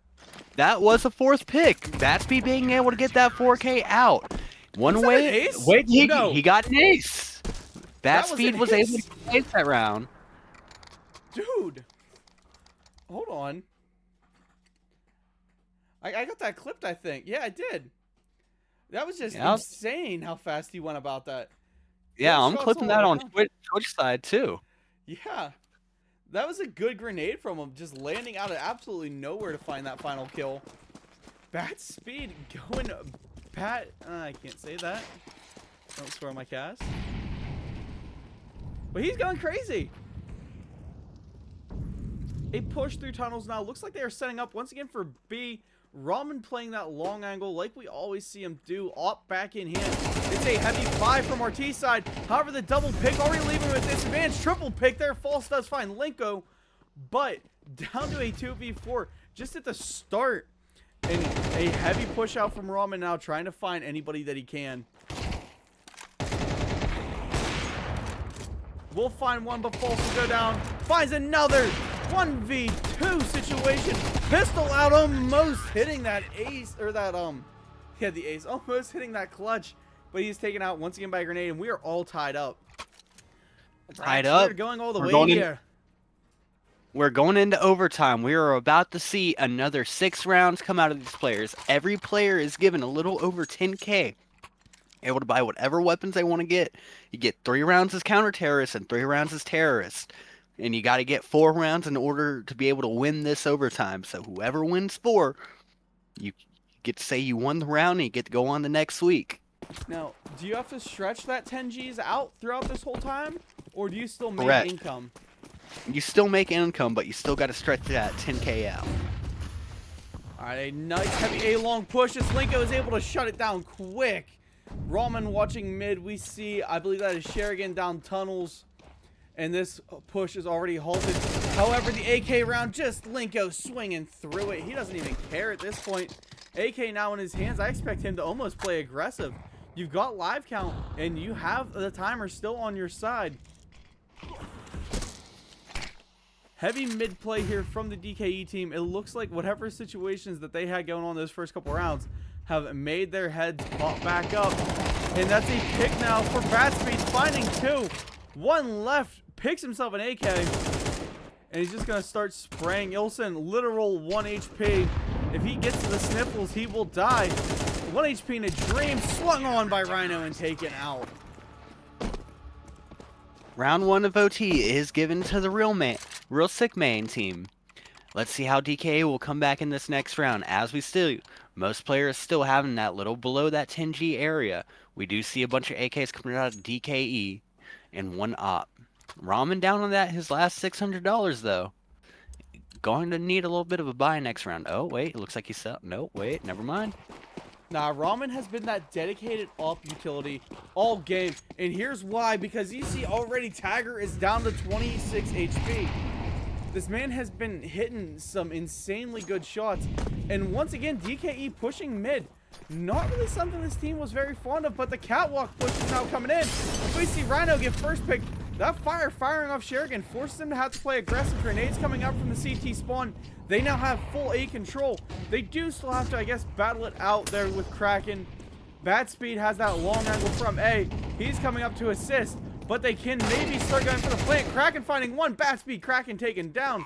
S2: That was a 4th pick. Batspeed being able to get that 4K out. One way, wait, he got an ace. Batspeed was able to ace that round.
S1: Dude, hold on. I got that clipped, I think. Yeah, I did. That was just insane how fast he went about that.
S2: Yeah, I'm clipping that on Twitch side too.
S1: Yeah. That was a good grenade from him, just landing out of absolutely nowhere to find that final kill. Batspeed going I can't say that. Don't swear on my cast. But he's going crazy. A push through tunnels now. Looks like they are setting up once again for B. Ramen playing that long angle like we always see him do. Op back in hand. It's a heavy buy from RT side. However, the double pick already leaving with disadvantage. Triple pick there. False does find Linko. But down to a 2v4 just at the start. And a heavy push out from Ramen now, trying to find anybody that he can. Will find one, but False will go down. Finds another 1v2 situation. Pistol out, almost hitting that ace, or that, yeah, the ace. Almost hitting that clutch. But he's taken out once again by a grenade, and we are all tied up.
S2: Tied up.
S1: We're going all the way here.
S2: We're going into overtime. We are about to see another 6 rounds come out of these players. Every player is given a little over 10K. Able to buy whatever weapons they want to get. You get 3 rounds as counter-terrorist and 3 rounds as terrorist. And you got to get 4 rounds in order to be able to win this overtime. So whoever wins 4, you get to say you won the round and you get to go on the next week.
S1: Now, do you have to stretch that 10 Gs out throughout this whole time? Or do you still make income?
S2: You still make income, but you still got to stretch that 10K out.
S1: Alright, a nice heavy A-long push as Linko is able to shut it down quick. Ramen watching mid. We see, I believe that is Sherigan down tunnels. And this push is already halted. However, the AK round, just Linko swinging through it. He doesn't even care at this point. AK now in his hands. I expect him to almost play aggressive. You've got live count, and you have the timer still on your side. Heavy mid play here from the DKE team. It looks like whatever situations that they had going on those first couple rounds have made their heads pop back up. And that's a pick now for Batspeed, finding 2. 1 left, picks himself an AK. And he's just going to start spraying. Ilson, literal 1 HP. If he gets to the sniffles, he will die. 1 HP in a dream, swung on by Rhino and taken out.
S2: Round 1 of OT is given to the RlySickMainTeam. Let's see how DKE will come back in this next round. As we still, most players still having that little below that 10G area. We do see a bunch of AKs coming out of DKE and 1 op. Ramen down on that his last $600 though. Going to need a little bit of a buy next round. Oh wait, it looks like he's up. No, wait, never mind.
S1: Nah, Ramen has been that dedicated op utility all game. And here's why. Because you see already Tagger is down to 26 HP. This man has been hitting some insanely good shots. And once again, DKE pushing mid. Not really something this team was very fond of, but the catwalk push is now coming in. We see Rhino get first pick. That firing off Sherrigan forces him to have to play aggressive. Grenades coming out from the CT spawn. They now have full A control. They do still have to, I guess, battle it out there with Kraken. Bad Speed has that long angle from A. He's coming up to assist, but they can maybe start going for the plant. Kraken finding one. Bad Speed, Kraken taken down.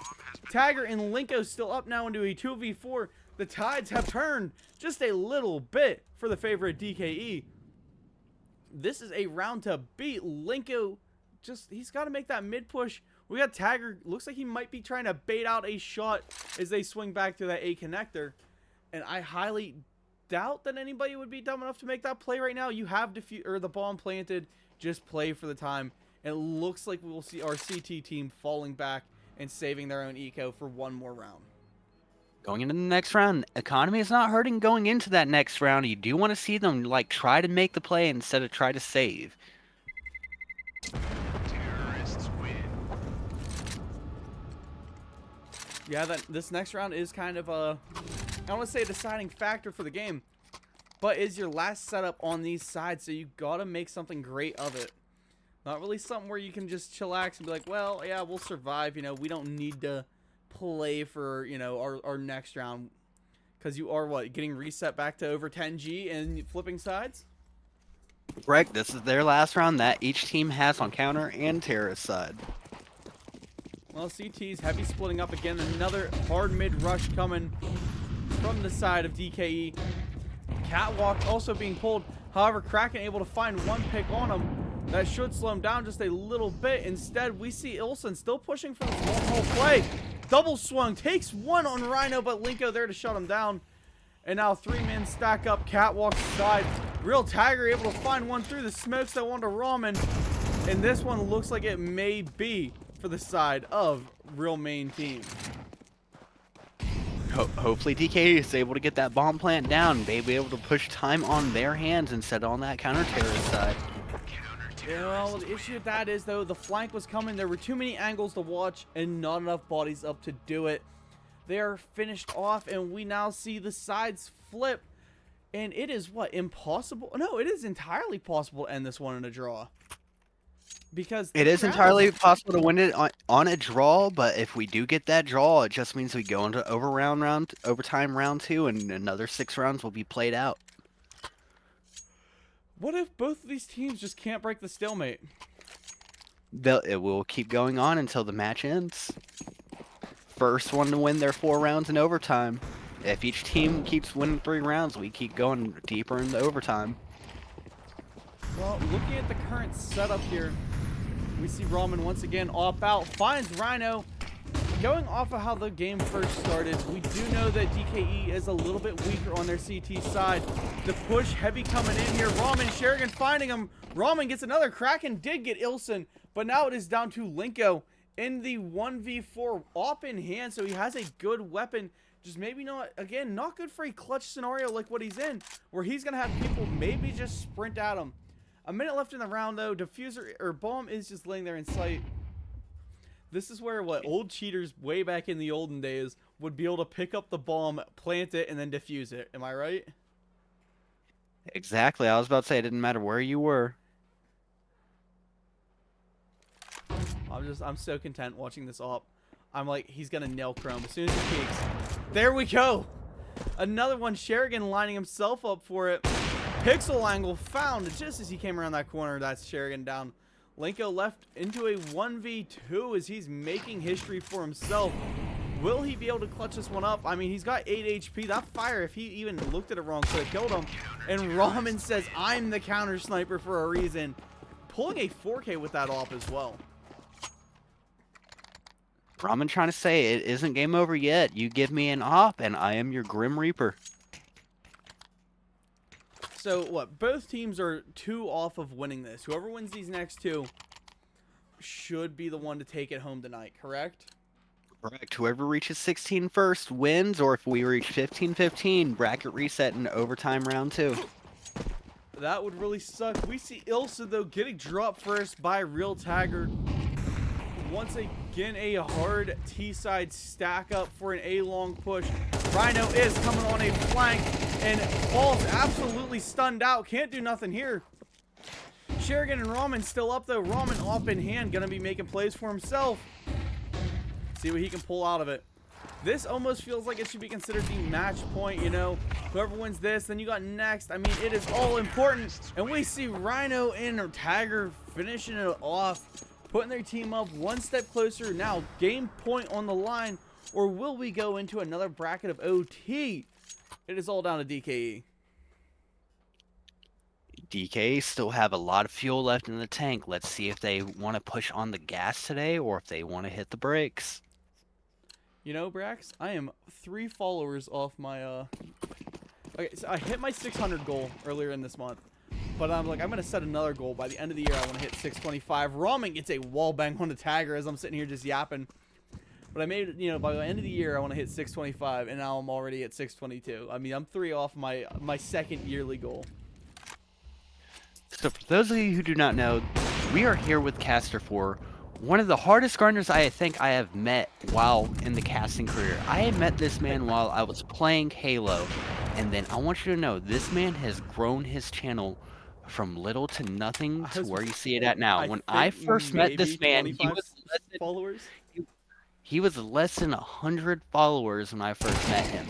S1: Tagger and Linko still up now into a 2v4. The tides have turned just a little bit for the favorite DKE. This is a round to beat. Linko, he's got to make that mid push. We got Tagger. Looks like he might be trying to bait out a shot as they swing back to that A connector. And I highly doubt that anybody would be dumb enough to make that play right now. You have the bomb planted. Just play for the time. And it looks like we will see our CT team falling back and saving their own eco for one more round.
S2: Going into the next round, economy is not hurting going into that next round. You do want to see them like try to make the play instead of try to save.
S3: Terrorists win.
S1: Yeah, this next round is kind of a, I don't want to say a deciding factor for the game, but is your last setup on these sides, so you gotta make something great of it. Not really something where you can just chillax and be like, well, yeah, we'll survive. You know, we don't need to play for, you know, our next round, because you are what, getting reset back to over 10G and flipping sides.
S2: Correct. This is their last round that each team has on counter and terrorist side.
S1: Well, CT's heavy splitting up again. Another hard mid rush coming from the side of DKE. Catwalk also being pulled. However, Kraken able to find one pick on him. That should slow him down just a little bit. Instead, we see Ilson still pushing for this one-hole play. Double swung. Takes one on Rhino, but Linko there to shut him down. And now 3 men stack up. Catwalk side. Real Tiger able to find one through the smokes that went to Ramen. And this one looks like it may be for the side of Real Main Team.
S2: Hopefully DK is able to get that bomb plant down. They be able to push time on their hands instead on that counter terrorist side.
S1: Yeah, well, the issue with that is, though, the flank was coming. There were too many angles to watch and not enough bodies up to do it. They are finished off, and we now see the sides flip. And it is, what, impossible? No, it is entirely possible to end this one in a draw. Because
S2: it is entirely possible to win it on a draw, but if we do get that draw, it just means we go into overtime round 2, and another 6 rounds will be played out.
S1: What if both of these teams just can't break the stalemate?
S2: It will keep going on until the match ends. First one to win their 4 rounds in overtime. If each team keeps winning 3 rounds, we keep going deeper into overtime.
S1: Well, looking at the current setup here, we see Ramen once again off out, finds Rhino. Going off of how the game first started, we do know that DKE is a little bit weaker on their CT side. The push heavy coming in here. Ramen, Sherrigan finding him. Ramen gets another. Kraken did get Ilson, but now it is down to Linko in the 1v4 op in hand, so he has a good weapon. Just maybe not, again, not good for a clutch scenario like what he's in, where he's going to have people maybe just sprint at him. A minute left in the round, though. Diffuser or bomb is just laying there in sight. This is where what old cheaters way back in the olden days would be able to pick up the bomb, plant it, and then defuse it. Am I right?
S2: Exactly. I was about to say it didn't matter where you were.
S1: I'm so content watching this op. I'm like, he's gonna nail Chrome as soon as he peeks. There we go. Another one. Sherrigan lining himself up for it. Pixel angle found just as he came around that corner. That's Sherrigan down. Linko left into a 1v2 as he's making history for himself. Will he be able to clutch this one up? I mean, he's got 8 HP. That fire, if he even looked at it wrong, could have killed him. And Ramen says, I'm the counter sniper for a reason. Pulling a 4K with that op as well.
S2: Ramen trying to say it isn't game over yet. You give me an op and I am your Grim Reaper.
S1: So, what? Both teams are 2 off of winning this. Whoever wins these next 2 should be the one to take it home tonight, correct?
S2: Correct. Whoever reaches 16 first wins, or if we reach 15-15, bracket reset in overtime round 2.
S1: That would really suck. We see Ilsa, though, getting dropped first by Real Taggart. once again a hard T-side stack up for an A-long push. Rhino is coming on a flank and falls absolutely stunned out. Can't do nothing here. Sherigan and Ramen still up though. Ramen off in hand, gonna be making plays for himself. See what he can pull out of it. This almost feels like it should be considered the match point, you know. Whoever wins this, then you got next. I mean, it is all important. And we see Rhino and Tagger finishing it off, putting their team up one step closer. Now, game point on the line, or will we go into another bracket of OT? It is all down to DKE.
S2: DK still have a lot of fuel left in the tank. Let's see if they want to push on the gas today or if they want to hit the brakes.
S1: You know, Brax, I am 3 followers off my, Okay, so I hit my 600 goal earlier in this month. But I'm like, I'm going to set another goal. By the end of the year, I want to hit 625. Ramen gets a wall bang on the tagger as I'm sitting here just yapping. But I made it, you know, by the end of the year, I want to hit 625. And now I'm already at 622. I mean, I'm 3 off my second yearly goal.
S2: So for those of you who do not know, we are here with Caster for one of the hardest grinders I think I have met while in the casting career. I had met this man while I was playing Halo, and then I want you to know this man has grown his channel from little to nothing to where you see it at now. When I first met this man, he was less than 100 followers when I first met him.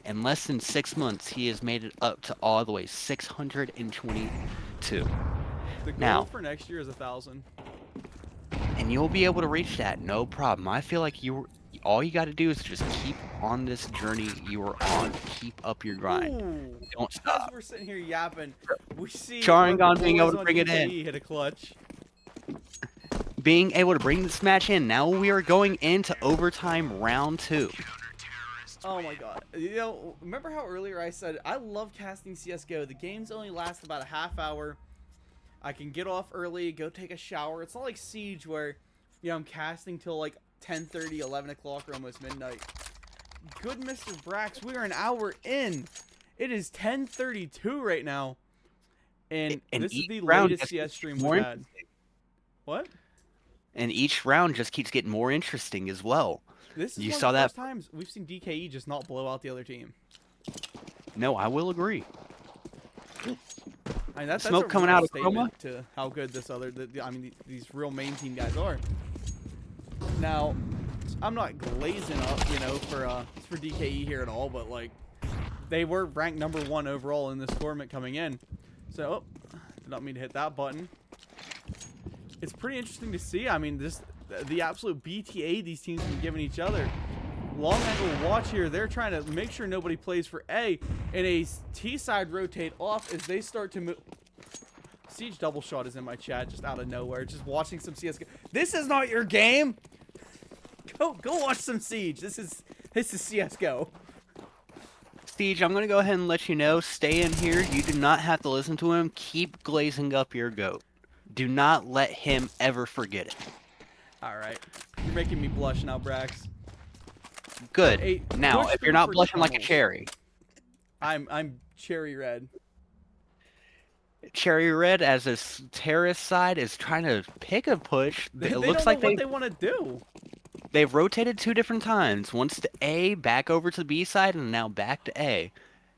S2: In less than 6 months, he has made it up to all the way 622.
S1: The goal
S2: now
S1: for next year is 1,000.
S2: and you'll be able to reach that, no problem. I feel like all you got to do is just keep on this journey you are on. Keep up your grind.
S1: Ooh.
S2: Don't stop.
S1: As we're sitting here yapping, we see
S2: Sharingan being able to bring it in.
S1: Hit a clutch.
S2: Being able to bring this match in. Now we are going into overtime round 2.
S1: Oh my god. You know, remember how earlier I said I love casting CSGO. The games only last about a half hour. I can get off early, go take a shower. It's not like Siege where, you know, I'm casting till like 10:30, 11 o'clock, or almost midnight. Good Mr. Brax, we are an hour in. It is 10:32 right now. And this is the latest CS stream we've had. What?
S2: And each round just keeps getting more interesting as well.
S1: This is
S2: you
S1: one
S2: saw
S1: of the
S2: that
S1: first times we've seen DKE just not blow out the other team.
S2: No, I will agree.
S1: I mean, that's
S2: Smoke
S1: a
S2: coming
S1: real
S2: out of
S1: statement to how good this other, I mean, these real main team guys are. Now, I'm not glazing up, you know, for DKE here at all, but like, they were ranked number 1 overall in this tournament coming in. So, did not mean to hit that button. It's pretty interesting to see. I mean, the absolute BTA these teams have been giving each other. Long angle watch here. They're trying to make sure nobody plays for A, and a T side rotate off as they start to move. Siege double shot is in my chat just out of nowhere. Just watching some CS:GO. This is not your game. Go watch some Siege. This is CS:GO.
S2: Siege, I'm gonna go ahead and let you know. Stay in here. You do not have to listen to him. Keep glazing up your goat. Do not let him ever forget it.
S1: All right, you're making me blush now, Brax.
S2: Good. Now, if you're not blushing like a cherry.
S1: I'm cherry red.
S2: Cherry red as a terrorist side is trying to pick a push.
S1: They
S2: it looks
S1: don't
S2: like
S1: know what they want to do.
S2: They've rotated 2 different times. Once to A, back over to the B side, and now back to A.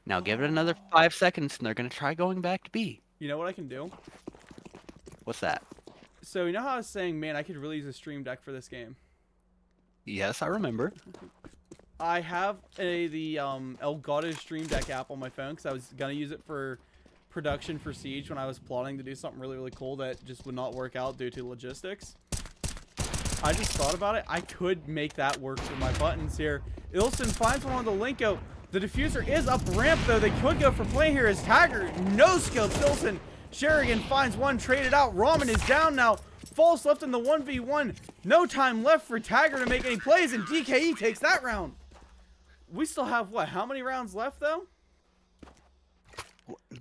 S2: Now give it another 5 seconds, and they're going to try going back to B.
S1: You know what I can do?
S2: What's that?
S1: So, you know how I was saying, man, I could really use a stream deck for this game?
S2: Yes, I remember.
S1: I have the Elgato Stream Deck app on my phone because I was going to use it for production for Siege when I was plotting to do something really, really cool that just would not work out due to logistics. I just thought about it. I could make that work for my buttons here. Ilson finds one on the Linko. The diffuser is up ramp, though. They could go for play here as Tagger no-scopes Ilson. Sherigan finds one, traded out. Ramen is down now. Falls left in the 1v1. No time left for Tagger to make any plays, and DKE takes that round. We still have, what, how many rounds left, though?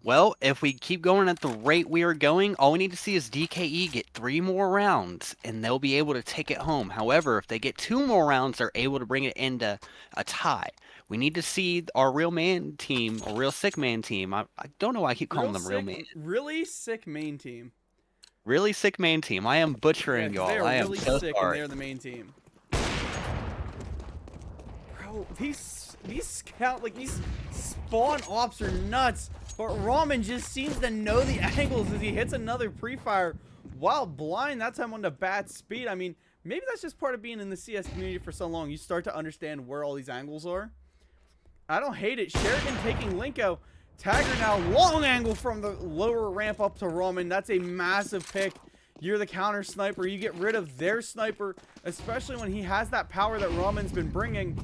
S2: Well, if we keep going at the rate we are going, all we need to see is DKE get 3 more rounds, and they'll be able to take it home. However, if they get 2 more rounds, they're able to bring it into a tie. We need to see our real man team, or real sick man team. I don't know why I keep calling them real man.
S1: Really sick main team.
S2: Really sick main team. I am
S1: Yeah,
S2: butchering
S1: 'cause they
S2: y'all.
S1: are
S2: I am
S1: really
S2: so
S1: sick, and
S2: sorry.
S1: they're the main team. Bro, these scout, like, these spawn ops are nuts. But Ramen just seems to know the angles as he hits another pre-fire while blind. That time on the bat speed. I mean, maybe that's just part of being in the CS community for so long. You start to understand where all these angles are. I don't hate it. Sheridan taking Linko. Tagger now long angle from the lower ramp up to Ramen. That's a massive pick. You're the counter sniper. You get rid of their sniper, especially when he has that power that Ramen's been bringing.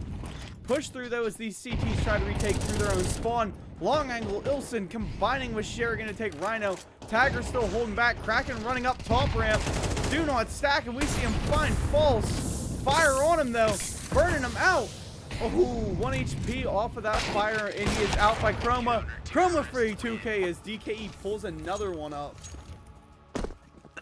S1: Push through though as these CTs try to retake through their own spawn. Long angle Ilson combining with Sheridan to take Rhino. Tagger still holding back. Kraken running up top ramp. Do not stack, and we see him find False. Fire on him though. Burning him out. Oh, 1 HP off of that fire, and he is out by Chroma. Chroma free 2K as DKE pulls another one up.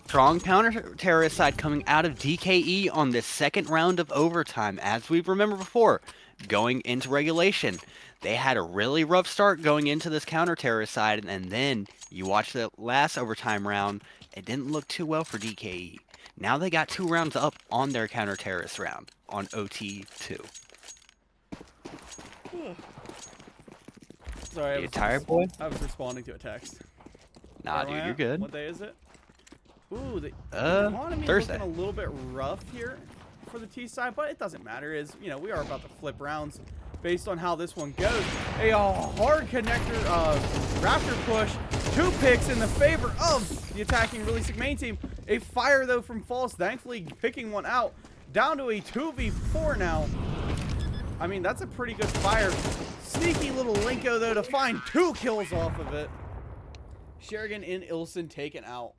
S2: Strong counter-terrorist side coming out of DKE on this second round of overtime. As we remember before, going into regulation, they had a really rough start going into this counter-terrorist side, and then you watch the last overtime round, it didn't look too well for DKE. Now they got 2 rounds up on their counter-terrorist round on OT2.
S1: Sorry,
S2: You tired, boy?
S1: I was responding to a text.
S2: Nah,
S1: Where am
S2: dude,
S1: I
S2: you're
S1: at?
S2: good.
S1: What day is it? Ooh, the economy
S2: Thursday.
S1: looking a little bit rough here for the T side, but it doesn't matter. Is we are about to flip rounds based on how this one goes. A hard connector Raptor push, 2 picks in the favor of the attacking Really Sick main team. A fire though from False, thankfully picking one out. Down to a 2v4 now. I mean, that's a pretty good fire. Sneaky little Linko though to find 2 kills off of it. Sheridan and Ilson taken out.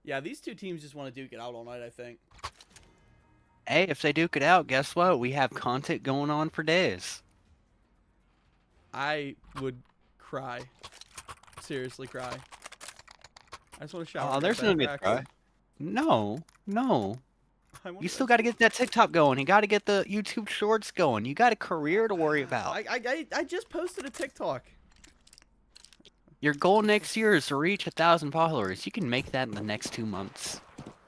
S1: Yeah, these 2 teams just want to duke it out all night, I think.
S2: Hey, if they duke it out, guess what? We have content going on for days.
S1: I would cry. Seriously cry. I just want to shower.
S2: Oh, there's no need to cry. No. You still got to get that TikTok going. You got to get the YouTube Shorts going. You got a career to worry about.
S1: I just posted a TikTok.
S2: Your goal next year is to reach 1,000 followers. You can make that in the next 2 months.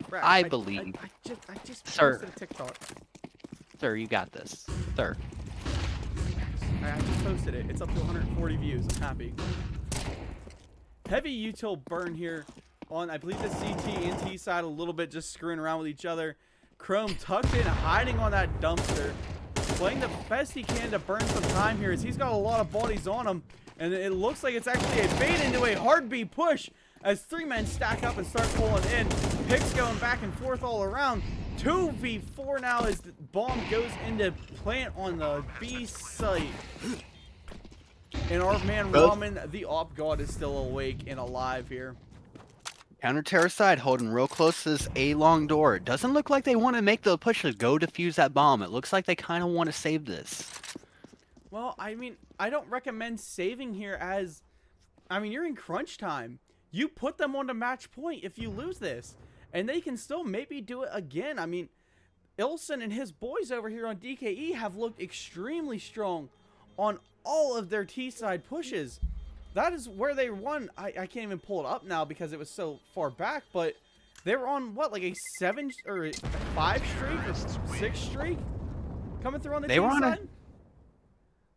S1: Brad,
S2: I believe.
S1: I just
S2: Sir.
S1: posted a TikTok.
S2: Sir, you got this. Sir.
S1: I just posted it. It's up to 140 views. I'm happy. Heavy util burn here on, I believe, the CT and T side a little bit, just screwing around with each other. Chrome tucked in, hiding on that dumpster. Playing the best he can to burn some time here as he's got a lot of bodies on him. And it looks like it's actually a bait into a hard B push as 3 men stack up and start pulling in. Picks going back and forth all around. 2v4 now as the bomb goes into plant on the B site. And our man Ramen, the op god, is still awake and alive here.
S2: Counter-terror side holding real close to this A-long door. It doesn't look like they want to make the push to go defuse that bomb. It looks like they kind of want to save this.
S1: Well, I mean, I don't recommend saving here as... I mean, you're in crunch time. You put them on to match point if you lose this. And they can still maybe do it again. I mean, Ilson and his boys over here on DKE have looked extremely strong on all of their T-side pushes. That is where they won. I can't even pull it up now because it was so far back, but they were on, what, like a 7 or 5 streak or 6 streak? Coming through on the T-side?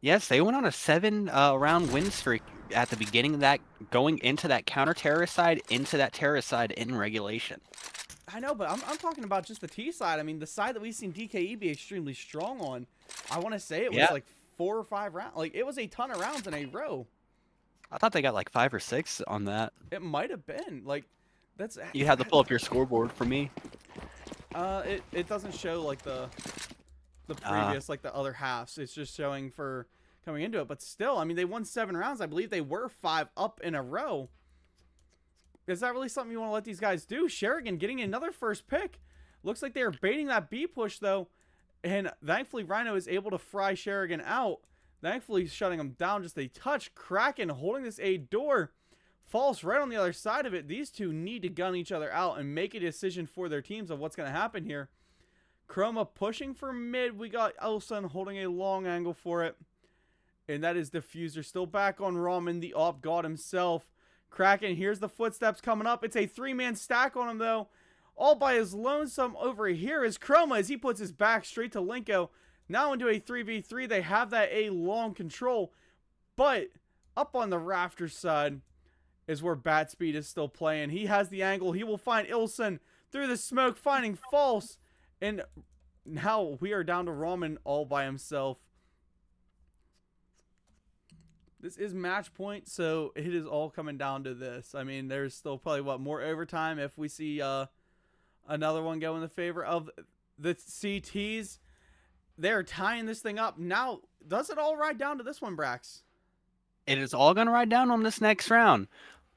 S2: Yes, they went on a 7 round win streak at the beginning of that, going into that counter-terrorist side, into that terrorist side in regulation.
S1: I know, but I'm talking about just the T side. I mean, the side that we've seen DKE be extremely strong on. I want to say it was like 4 or 5 rounds. Like, it was a ton of rounds in a row.
S2: I thought they got like 5 or 6 on that.
S1: It might have been. Like, that's...
S2: You have to pull up your scoreboard for me.
S1: It doesn't show, like, the previous, like, the other halves. It's just showing for coming into it. But still, I mean, they won 7 rounds. I believe they were 5 up in a row. Is that really something you want to let these guys do? Sheridan getting another first pick. Looks like they are baiting that B push, though. And thankfully, Rhino is able to fry Sheridan out. Thankfully, shutting him down just a touch. Kraken holding this A door. False right on the other side of it. These two need to gun each other out and make a decision for their teams of what's going to happen here. Chroma pushing for mid. We got Elson holding a long angle for it. And that is Diffuser still back on Ramen, the op god himself. Kraken, here's the footsteps coming up. It's a 3-man stack on him, though. All by his lonesome. Over here is Chroma as he puts his back straight to Linko. Now into a 3v3. They have that A long control. But up on the rafter side is where Batspeed is still playing. He has the angle. He will find Ilson through the smoke, finding False. And now we are down to Ramen all by himself. This is match point, so it is all coming down to this. I mean, there's still probably, what, more overtime if we see another one go in the favor of the CTs. They're tying this thing up. Now, does it all ride down to this one, Brax?
S2: It is all going to ride down on this next round.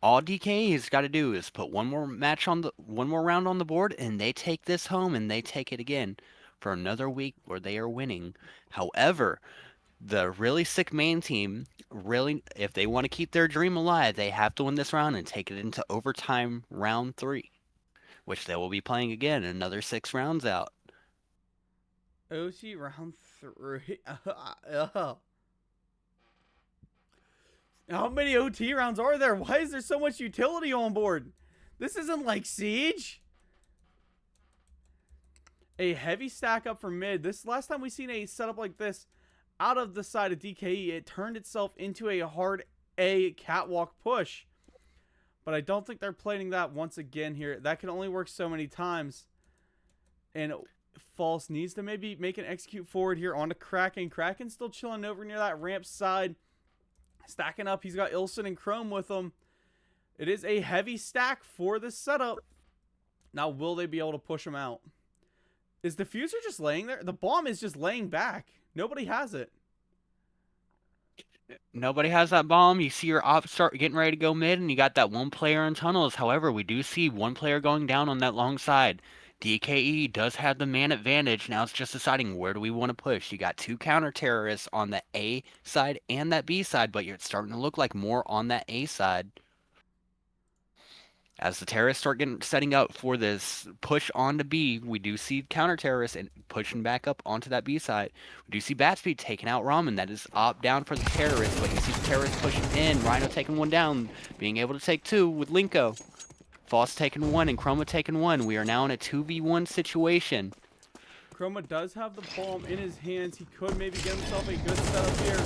S2: All DKE's got to do is put one more round on the board, and they take this home and they take it again for another week where they are winning. However, the really sick main team, really, if they want to keep their dream alive, they have to win this round and take it into overtime round 3, which they will be playing again another 6 rounds out.
S1: OT round 3. How many OT rounds are there? Why is there so much utility on board? This isn't like Siege. A heavy stack up for mid. This last time we seen a setup like this out of the side of DKE, it turned itself into a hard A catwalk push. But I don't think they're playing that once again here. That can only work so many times. And False needs to maybe make an execute forward here onto Kraken. Kraken still chilling over near that ramp side. Stacking up. He's got Ilson and Chrome with him. It is a heavy stack for this setup. Now, will they be able to push him out? Is the Diffuser just laying there? The bomb is just laying back. Nobody has it.
S2: Nobody has that bomb. You see your op start getting ready to go mid, and you got that one player in tunnels. However, we do see one player going down on that long side. DKE does have the man advantage. Now it's just deciding where do we want to push. You got 2 counter-terrorists on the A side and that B side, but it's starting to look like more on that A side. As the terrorists start setting up for this push onto B, we do see counter-terrorists and pushing back up onto that B side. We do see Batspeed taking out Ramen. That is op down for the terrorists, but you see the terrorists pushing in. Rhino taking one down, being able to take 2 with Linko. False taking 1 and Chroma taking 1. We are now in a 2v1 situation.
S1: Chroma does have the bomb in his hands. He could maybe get himself a good setup here.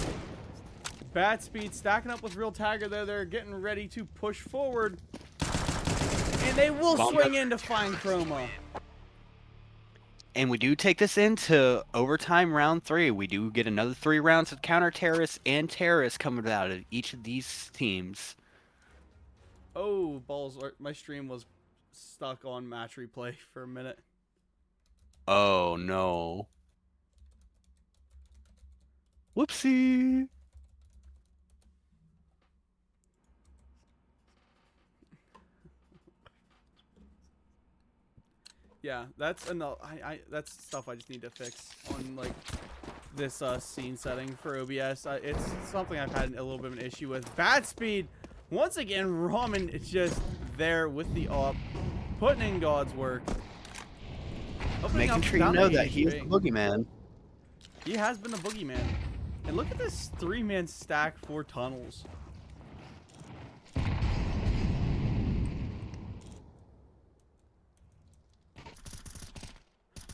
S1: Batspeed stacking up with Real Tagger there. They're getting ready to push forward. And they will swing in to find Chroma.
S2: And we do take this into overtime round 3. We do get another 3 rounds of counter-terrorists and terrorists coming out of each of these teams.
S1: Oh, balls. My stream was stuck on match replay for a minute.
S2: Oh, no. Whoopsie.
S1: Yeah, that's enough. That's stuff I just need to fix on like this scene setting for OBS. It's something I've had a little bit of an issue with. Batspeed, once again, Ramen is just there with the op, putting in God's work,
S2: making sure you know that he is the boogeyman.
S1: He has been the boogeyman. And look at this 3-man stack for tunnels.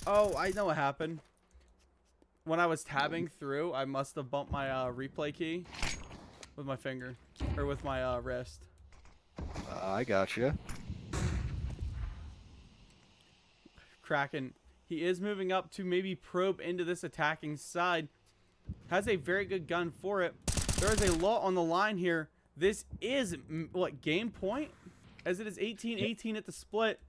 S1: Oh, I know what happened. When I was tabbing through, I must have bumped my replay key with my finger. Or with my wrist.
S2: I gotcha.
S1: Kraken. He is moving up to maybe probe into this attacking side. Has a very good gun for it. There is a lot on the line here. This is, what, game point? As it is 18-18 at the split.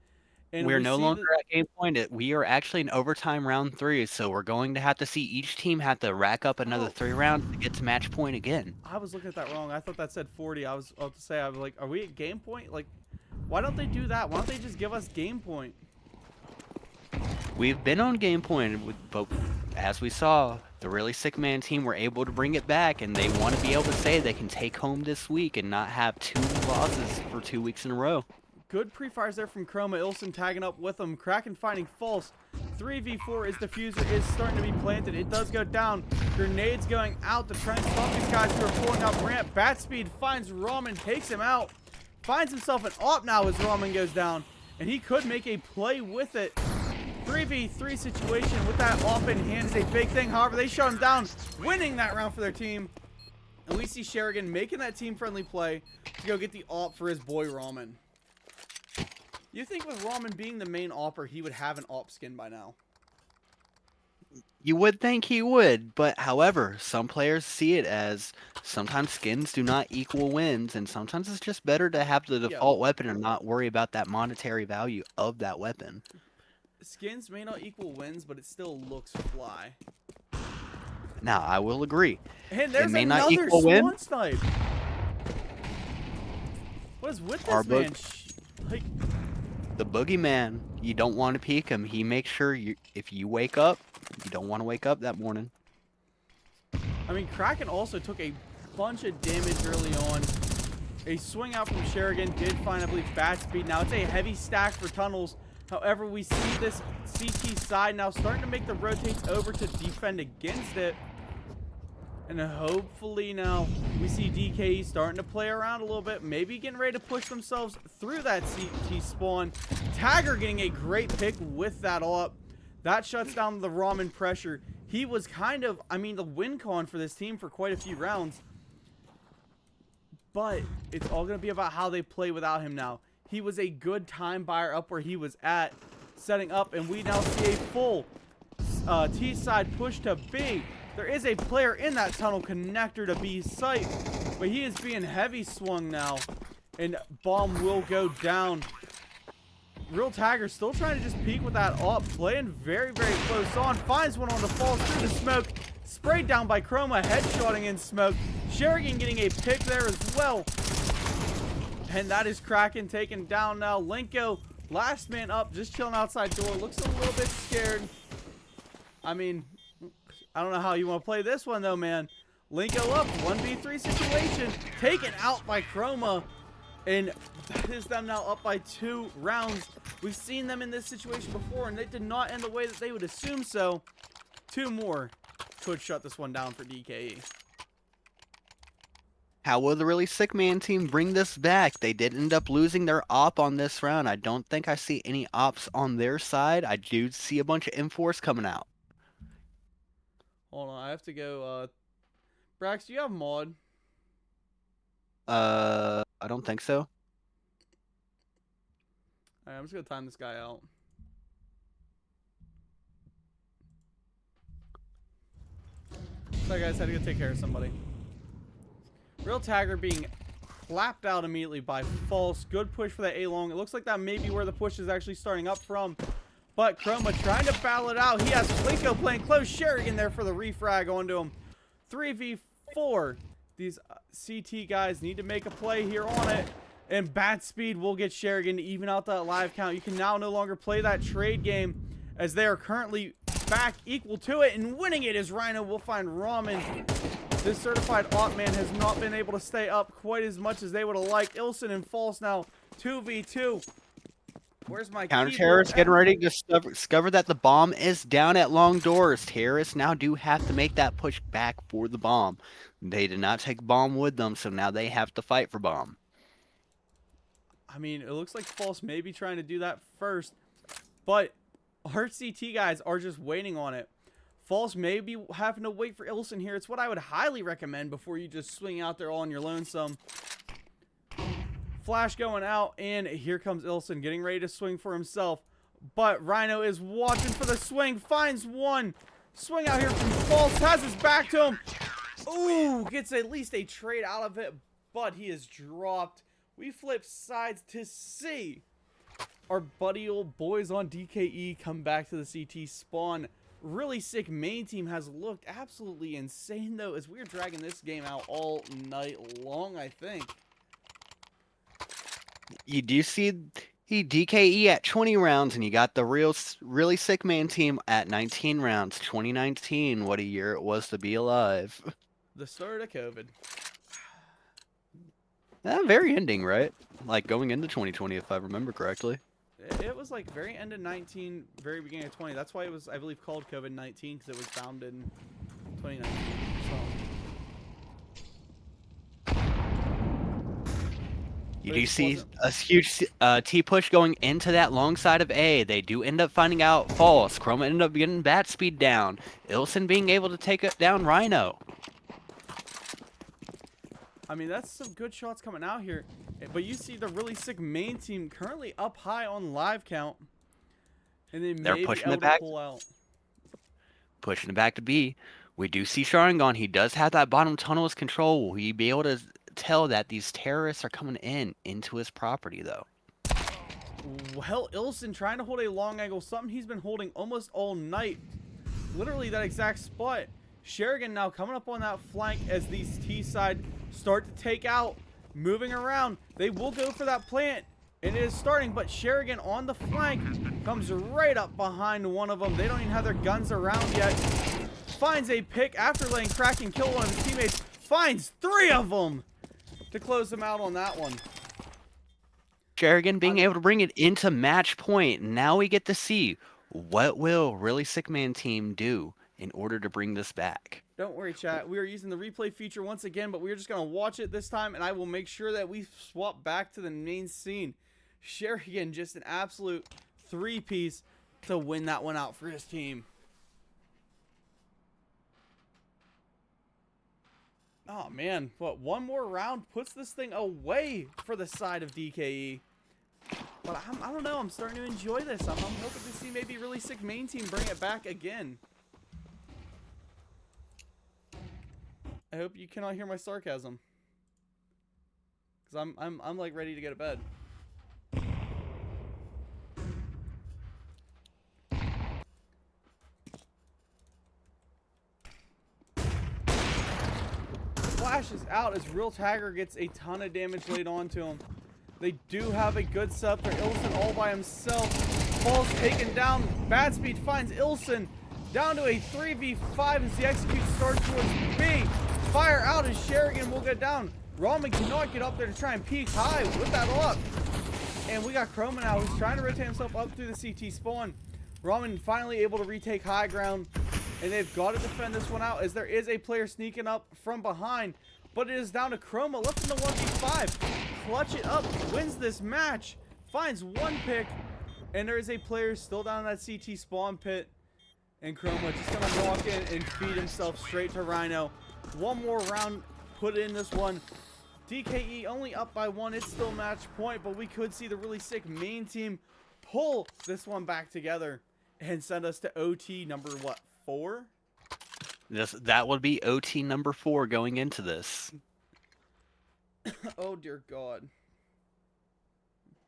S1: And
S2: we're no longer at game point. We are actually in overtime round 3, so we're going to have to see each team have to rack up another 3 rounds to get to match point again.
S1: I was looking at that wrong. I thought that said 40. I was about to say, I was like, are we at game point? Like, why don't they do that? Why don't they just give us game point?
S2: We've been on game point, but as we saw, the really sick man team were able to bring it back, and they want to be able to say they can take home this week and not have 2 losses for 2 weeks in a row.
S1: Good pre-fires there from Chroma. Ilson tagging up with him. Kraken finding False. 3v4 is Diffuser is starting to be planted. It does go down. Grenades going out to try and stop these guys who are pulling up ramp. Batspeed finds Ramen, takes him out. Finds himself an AWP now as Ramen goes down. And he could make a play with it. 3v3 situation with that AWP in hand is a big thing. However, they shut him down, winning that round for their team. And we see Sherrigan making that team-friendly play to go get the AWP for his boy Ramen. You think with Ramen being the main AWPer, he would have an AWP skin by now?
S2: You would think he would, but however, some players see it as sometimes skins do not equal wins, and sometimes it's just better to have the default weapon and not worry about that monetary value of that weapon.
S1: Skins may not equal wins, but it still looks fly.
S2: Now, I will agree.
S1: And there's
S2: it may
S1: another
S2: not equal
S1: swan
S2: win.
S1: snipe. What is with
S2: Our
S1: this man? Like,
S2: the boogeyman, you don't want to peek him. He makes sure if you wake up, you don't want to wake up that morning.
S1: I mean, Kraken also took a bunch of damage early on. A swing out from Sherrigan did find, I believe, bat speed. Now it's a heavy stack for tunnels. However, we see this CT side now starting to make the rotates over to defend against it. And hopefully now we see DKE starting to play around a little bit. Maybe getting ready to push themselves through that CT spawn. Tagger getting a great pick with that AWP. That shuts down the Ramen pressure. He was kind of, I mean, the win con for this team for quite a few rounds. But it's all going to be about how they play without him now. He was a good time buyer up where he was at, setting up. And we now see a full T side push to B. There is a player in that tunnel connector to B's site, but he is being heavy swung now, and bomb will go down. Real Tagger still trying to just peek with that AWP, playing very, very close on. Finds one on the fall through the smoke, sprayed down by Chroma, headshotting in smoke. Sherrigan getting a pick there as well. And that is Kraken taken down now. Linko, last man up, just chilling outside door. Looks a little bit scared. I mean, I don't know how you want to play this one, though, man. Linko up, 1v3 situation, taken out by Chroma, and that is them now up by 2 rounds. We've seen them in this situation before, and it did not end the way that they would assume so. 2 more could shut this one down for DKE.
S2: How will the RlySickMainTeam bring this back? They did end up losing their op on this round. I don't think I see any ops on their side. I do see a bunch of M4s coming out.
S1: Hold on, I have to go, Brax, do you have mod?
S2: I don't think so.
S1: Alright, I'm just gonna time this guy out. Sorry guys, had to go take care of somebody. Real Tagger being clapped out immediately by False. Good push for that A-long. It looks like that may be where the push is actually starting up from. But Chroma trying to battle it out. He has Flinko playing close. Sherrigan there for the refrag onto him. 3v4. These CT guys need to make a play here on it. And bat speed will get Sherrigan to even out that live count. You can now no longer play that trade game as they are currently back equal to it. And winning it is Rhino. We'll find Ramen. This certified AWP man has not been able to stay up quite as much as they would have liked. Ilson and False now 2v2. Where's my
S2: counter-terrorists getting ready to discover that the bomb is down at long doors. Terrorists now do have to make that push back for the bomb. They did not take bomb with them, so now they have to fight for bomb.
S1: I mean, it looks like False may be trying to do that first, but our CT guys are just waiting on it. False may be having to wait for Ilson here. It's what I would highly recommend before you just swing out there all on your lonesome. Flash going out, and here comes Ilson getting ready to swing for himself. But Rhino is watching for the swing, finds one. Swing out here from False, has his back to him. Ooh, gets at least a trade out of it, but he is dropped. We flip sides to see our buddy old boys on DKE come back to the CT spawn. RlySickMainTeam has looked absolutely insane, though, as we're dragging this game out all night long, I think.
S2: You do see DKE at 20 rounds, and you got the RlySickMainTeam at 19 rounds. 2019, what a year it was to be alive.
S1: The start of COVID.
S2: Very ending, right? Like going into 2020, if I remember correctly.
S1: It was like very end of 19, very beginning of 20. That's why it was, I believe, called COVID-19, because it was founded in 2019. So.
S2: You
S1: But it
S2: do
S1: just
S2: see
S1: wasn't.
S2: a huge T push going into that long side of A. They do end up finding out false. Chroma ended up getting bat speed down. Ilson being able to take it down Rhino.
S1: I mean, that's some good shots coming out here. But you see the really sick main team currently up high on live count. And they
S2: They're
S1: may be
S2: pushing
S1: able
S2: it
S1: to
S2: back.
S1: pull out.
S2: Pushing it back to B. We do see Sharingan. He does have that bottom tunnel's control. Will he be able to tell that these terrorists are coming into his property, though?
S1: Well, Ilson trying to hold a long angle. Something he's been holding almost all night. Literally that exact spot. Sherigan now coming up on that flank as these T-side start to take out. Moving around. They will go for that plant. And it is starting, but Sherigan on the flank comes right up behind one of them. They don't even have their guns around yet. Finds a pick after letting Kraken kill one of his teammates. Finds 3 of them to close them out on that one.
S2: Sherigan being able to bring it into match point. Now we get to see what will RlySickMainTeam do in order to bring this back.
S1: Don't worry, chat. We are using the replay feature once again, but we're just going to watch it this time, and I will make sure that we swap back to the main scene. Sherigan, just an absolute 3-piece to win that one out for his team. Oh, man. What, one more round puts this thing away for the side of DKE. But I don't know. I'm starting to enjoy this. I'm hoping to see maybe RlySickMainTeam bring it back again. I hope you cannot hear my sarcasm. Because I'm like ready to go to bed. Flashes out as Real Tagger gets a ton of damage laid onto him. They do have a good setup for Ilson all by himself. Falls taken down. Bad Speed finds Ilson down to a 3v5 as the execute starts towards B. Fire out as Sherigan will get down. Ramen cannot get up there to try and peek high with that up. And we got Chroma now who's trying to rotate himself up through the CT spawn. Ramen finally able to retake high ground. And they've got to defend this one out as there is a player sneaking up from behind. But it is down to Chroma left in the 1v5. Clutch it up, wins this match, finds 1 pick. And there is a player still down in that CT spawn pit. And Chroma just going to walk in and feed himself straight to Rhino. One more round put in this one. DKE only up by 1. It's still match point, but we could see the RlySickMainTeam pull this one back together and send us to OT number, what, 4?
S2: That would be OT number 4 going into this.
S1: Oh, dear God.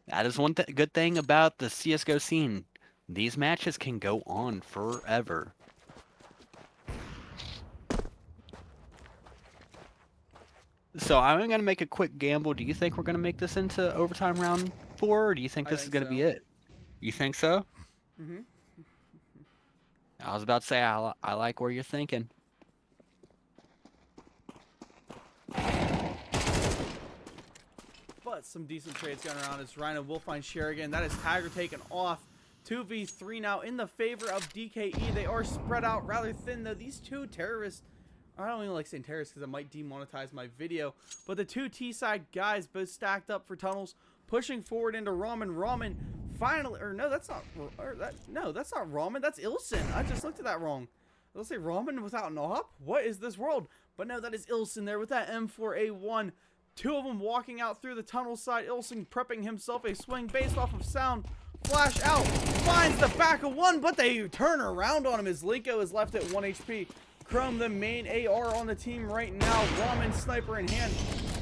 S2: That is one good thing about the CSGO scene. These matches can go on forever. So I'm going to make a quick gamble. Do you think we're going to make this into overtime round 4, or do you think this is going to be it? You think so?
S1: Mm-hmm.
S2: I was about to say, I like where you're thinking.
S1: But some decent trades going around as Rhino will find Sherigan. That is Tagger taken off. 2v3 now in the favor of DKE. They are spread out rather thin, though. These 2 terrorists, I don't even like saying terrorists because it might demonetize my video. But the 2 T-side guys both stacked up for tunnels, pushing forward into Ramen. Ramen finally, or no, that's not, that's not Ramen. That's Ilson. I just looked at that wrong. Let's say Ramen without an op? What is this world? But no, that is Ilson there with that M4A1. 2 of them walking out through the tunnel side. Ilson prepping himself a swing based off of sound. Flash out. Finds the back of 1, but they turn around on him as Linko is left at 1 HP. Chrome, the main AR on the team right now. Ramen sniper in hand.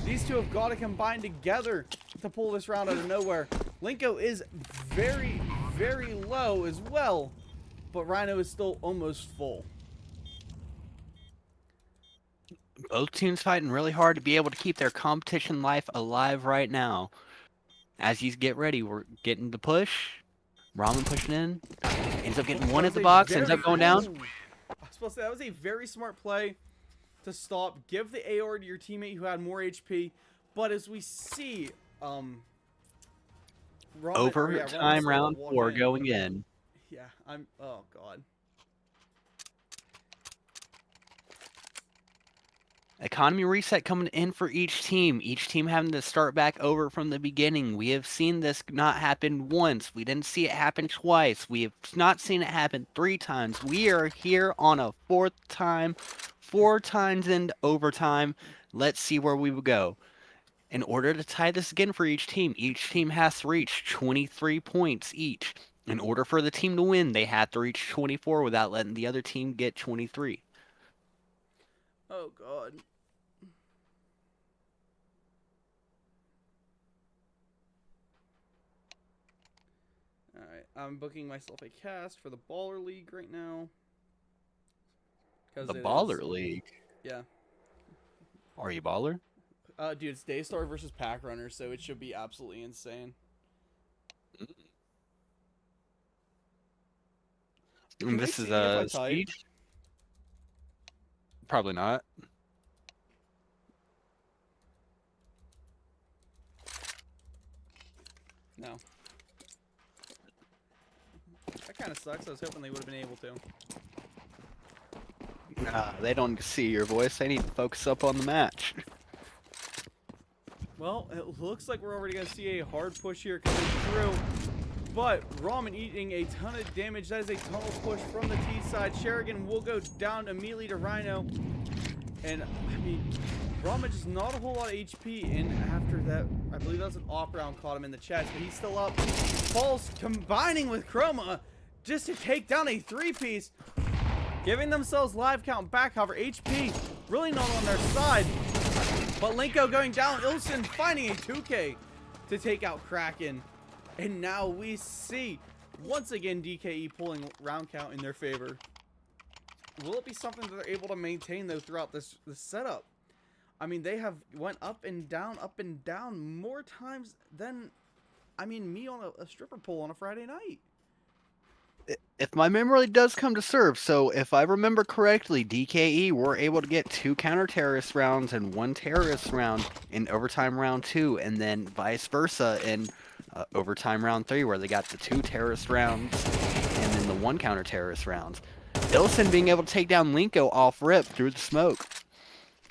S1: These 2 have got to combine together to pull this round out of nowhere. Linko is very, very low as well, but Rhino is still almost full.
S2: Both teams fighting really hard to be able to keep their competition life alive right now. As you get ready, we're getting the push. Ramen pushing in. Ends up getting 1 at the box. Ends up going down.
S1: I was supposed to say, that was a very smart play to stop. Give the AR to your teammate who had more HP. But as we see,
S2: overtime round 4 going in.
S1: Yeah, oh God.
S2: Economy reset coming in for each team having to start back over from the beginning. We have seen this not happen once. We didn't see it happen twice. We have not seen it happen 3 times. We are here on a 4th time, 4 times into overtime. Let's see where we will go. In order to tie this again for each team has to reach 23 points each. In order for the team to win, they have to reach 24 without letting the other team get 23.
S1: Oh God. Alright, I'm booking myself a cast for the Baller League right now.
S2: The Baller League?
S1: Yeah.
S2: Are you baller?
S1: Dude, it's Daystar versus Pack Runner, so it should be absolutely insane.
S2: And this is speed? Probably not.
S1: No. That kind of sucks. I was hoping they would have been able to.
S2: Nah, they don't see your voice. They need to focus up on the match.
S1: Well, it looks like we're already going to see a hard push here coming through. But Ramen eating a ton of damage. That is a tunnel push from the T side. Sherigan will go down immediately to Rhino. And, I mean, Ramen just not a whole lot of HP. And after that, I believe that was an off round caught him in the chest. But he's still up. Falls combining with Chroma just to take down a 3-piece. Giving themselves live count back. However, HP really not on their side. But Linko going down. Ilson finding a 2K to take out Kraken. And now we see, once again, DKE pulling round count in their favor. Will it be something that they're able to maintain, though, throughout this setup? I mean, they have went up and down more times than, I mean, me on a stripper pole on a Friday night.
S2: If my memory does come to serve, so if I remember correctly, DKE were able to get 2 counter-terrorist rounds and 1 terrorist round in overtime round 2, and then vice versa in overtime round 3, where they got the 2 terrorist rounds and then the 1 counter-terrorist rounds. Ilson being able to take down Linko off rip through the smoke.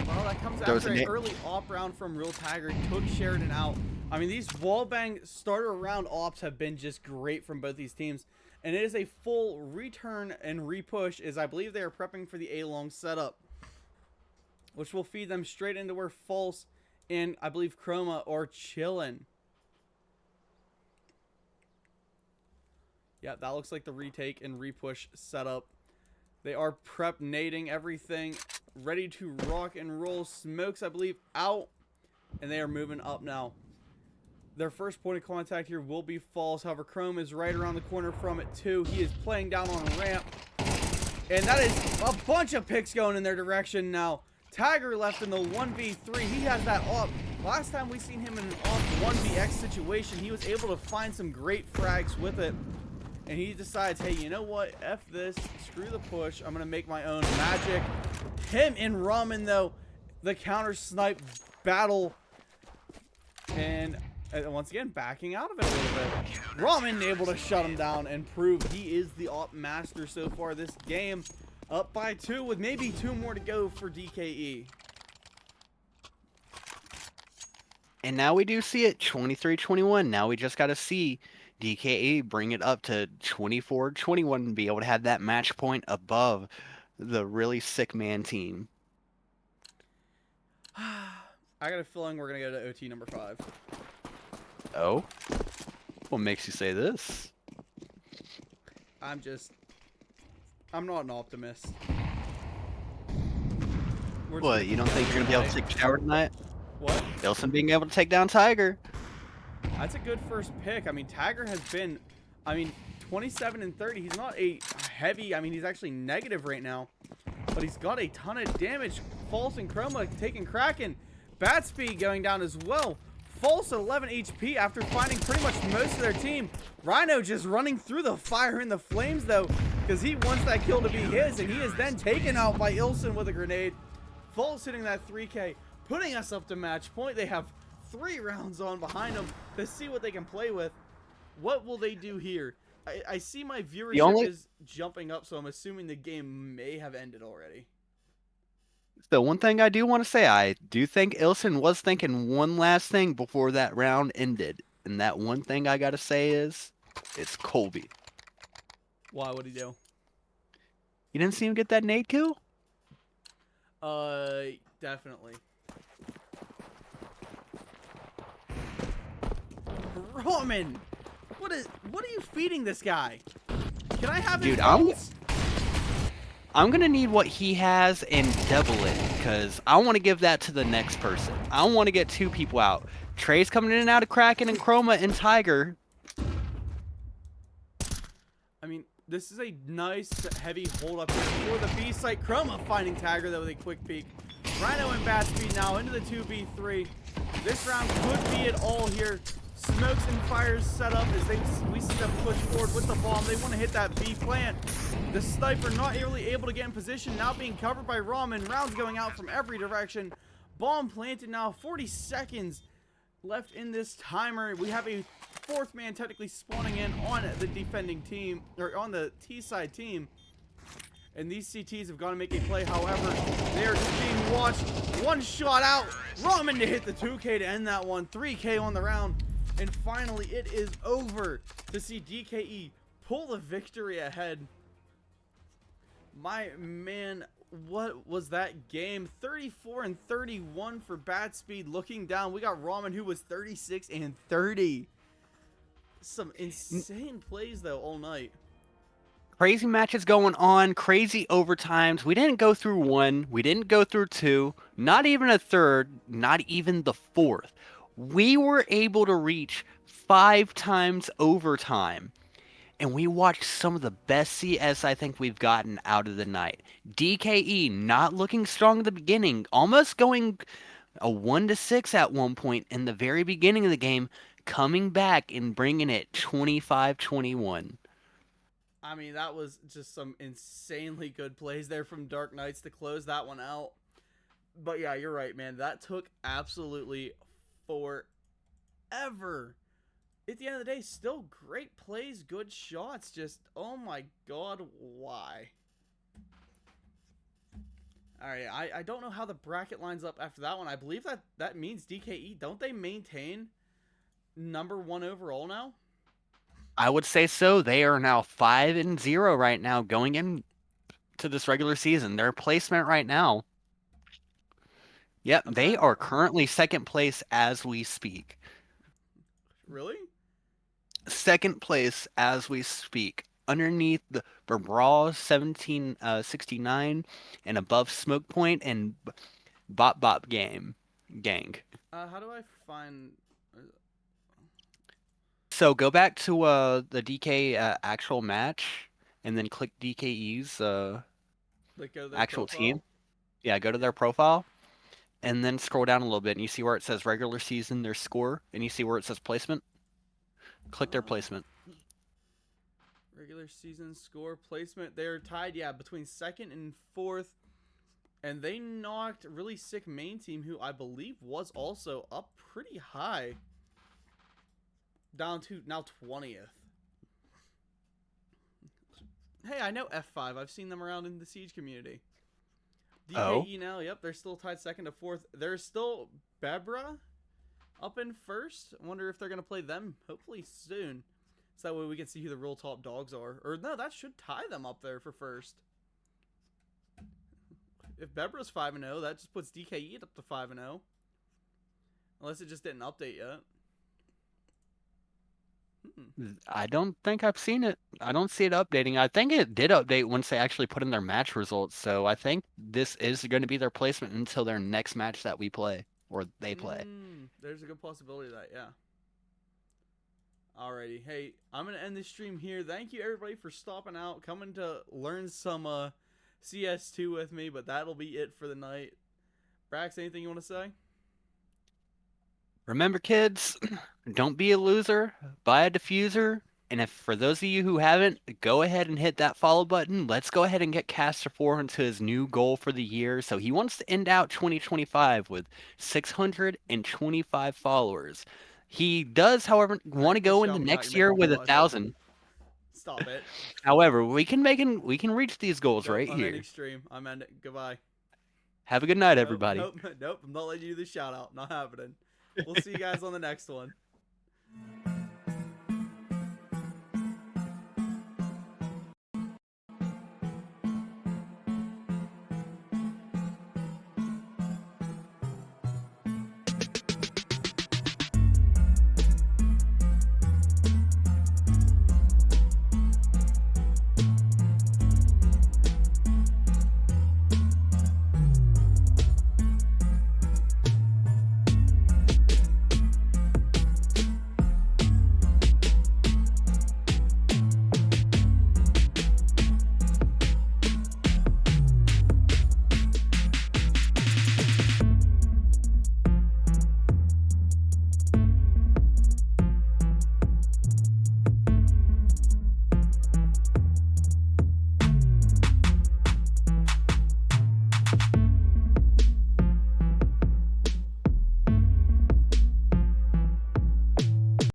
S1: Well, that comes after an early op round from Real Tiger. Took Sheridan out. I mean, these wallbang starter round ops have been just great from both these teams. And it is a full return and repush, as I believe they are prepping for the A-long setup, which will feed them straight into where False and I believe Chroma are chilling. Yeah, that looks like the retake and repush setup. They are prep nading everything, ready to rock and roll. Smokes, I believe, out, and they are moving up now. Their first point of contact here will be False. However, Chrome is right around the corner from it too. He is playing down on a ramp. And that is a bunch of picks going in their direction now. Tiger left in the 1v3. He has that off. Last time we seen him in an off 1vx situation, he was able to find some great frags with it. And he decides, hey, you know what? F this. Screw the push. I'm going to make my own magic. Him and Ramen, though, the counter snipe battle. And once again, backing out of it a little bit. Ramen able to shut him down and prove he is the op master so far this game. Up by 2 with maybe 2 more to go for DKE.
S2: And now we do see it, 23-21. Now we just got to see DKE bring it up to 24-21 and be able to have that match point above the RlySickMainTeam.
S1: I got a feeling we're going to go to OT number 5.
S2: Oh? What makes you say this?
S1: I'm not an optimist.
S2: What, you don't think you're going to be able to take a shower tonight?
S1: What?
S2: Ilson being able to take down Tiger.
S1: That's a good first pick. I mean, Tiger has been, 27 and 30. He's not a heavy, he's actually negative right now. But he's got a ton of damage. False and Chroma taking Kraken. Bat speed going down as well. False at 11 HP after finding pretty much most of their team. Rhino just running through the fire and the flames, though, because he wants that kill to be his, and he is then taken out by Ilson with a grenade. False hitting that 3K, putting us up to match point. They have 3 rounds on behind them to see what they can play with. What will they do here? I see my viewership is jumping up, so I'm assuming the game may have ended already.
S2: So one thing I do want to say, I do think Ilson was thinking one last thing before that round ended. And that one thing I gotta say is, it's Colby.
S1: Why? What'd he do?
S2: You didn't see him get that nade kill?
S1: Definitely. Roman, what are you feeding this guy? Can I have his
S2: Dude,
S1: balls?
S2: I'm gonna need what he has and double it, because I want to give that to the next person. I want to get two people out. Trey's coming in and out of Kraken and Chroma and Tiger.
S1: I mean, this is a nice heavy hold up here for the B site. Chroma finding Tiger though with a quick peek. Rhino and Bat Speed now into the 2v3. This round could be it all here. Smokes and fires set up as we see them push forward with the bomb. They want to hit that B plant. The sniper not really able to get in position, now being covered by Ramen. Rounds going out from every direction. Bomb planted now, 40 seconds left in this timer. We have a fourth man technically spawning in on the defending team, or on the T side team. And these CTs have got to make a play. However, they are just being watched. One shot out. Ramen to hit the 2K to end that one. 3K on the round. And finally, it is over to see DKE pull the victory ahead. My man, what was that game? 34 and 31 for Bat Speed. Looking down, we got Ramen, who was 36 and 30. Some insane plays, though, all night.
S2: Crazy matches going on, crazy overtimes. We didn't go through one, we didn't go through two, not even a third, not even the fourth. We were able to reach 5 times overtime. And we watched some of the best CS I think we've gotten out of the night. DKE not looking strong at the beginning, almost going a 1-6 at one point in the very beginning of the game, coming back and bringing it 25-21.
S1: I mean, that was just some insanely good plays there from Dark Knights to close that one out. But yeah, you're right, man. That took absolutely forever. At the end of the day, still great plays, good shots. Just, oh my god, why? Alright, I don't know how the bracket lines up after that one. I believe that means DKE, don't they maintain #1 overall now?
S2: I would say so. They are now 5-0 right now going into this regular season. Their placement right now. Yep, they are currently second place as we speak.
S1: Really?
S2: Second place as we speak. Underneath the Brawl 1769 and above Smoke Point and Bop Gang.
S1: How do I find...
S2: So go back to the DK actual match and then click DKE's
S1: Like, go to their
S2: actual
S1: profile?
S2: team. Yeah, go to their profile and then scroll down a little bit and you see where it says regular season, their score, and you see where it says placement. Click their placement.
S1: Regular season score placement. They're tied, yeah, between second and fourth. And they knocked RlySickMainTeam, who I believe was also up pretty high, down to now 20th. Hey, I know F5. I've seen them around in the Siege community. DKE now, yep, they're still tied second to fourth. There's still Bebra up in first. I wonder if they're going to play them hopefully soon. So that way we can see who the real top dogs are. Or no, that should tie them up there for first. If Bebra's 5-0, that just puts DKE up to 5-0. Unless it just didn't update yet.
S2: I don't think I've seen it. I don't see it updating. I think it did update once they actually put in their match results. So I think this is going to be their placement until their next match that we play or they play.
S1: There's a good possibility of that, yeah. Alrighty. Hey, I'm going to end this stream here. Thank you, everybody, for stopping out, coming to learn some CS2 with me, but that'll be it for the night. Brax, anything you want to say?
S2: Remember, kids, don't be a loser. Buy a diffuser. And if for those of you who haven't, go ahead and hit that follow button. Let's go ahead and get Caster 4 into his new goal for the year. So he wants to end out 2025 with 625 followers. He does, however, want to go into next year with 1,000.
S1: Stop it.
S2: However, we can reach these goals right here.
S1: I'm ending stream. I'm ending. Goodbye.
S2: Have a good night,
S1: Nope,
S2: everybody.
S1: Nope, I'm not letting you do the shout out. Not happening. We'll see you guys on the next one.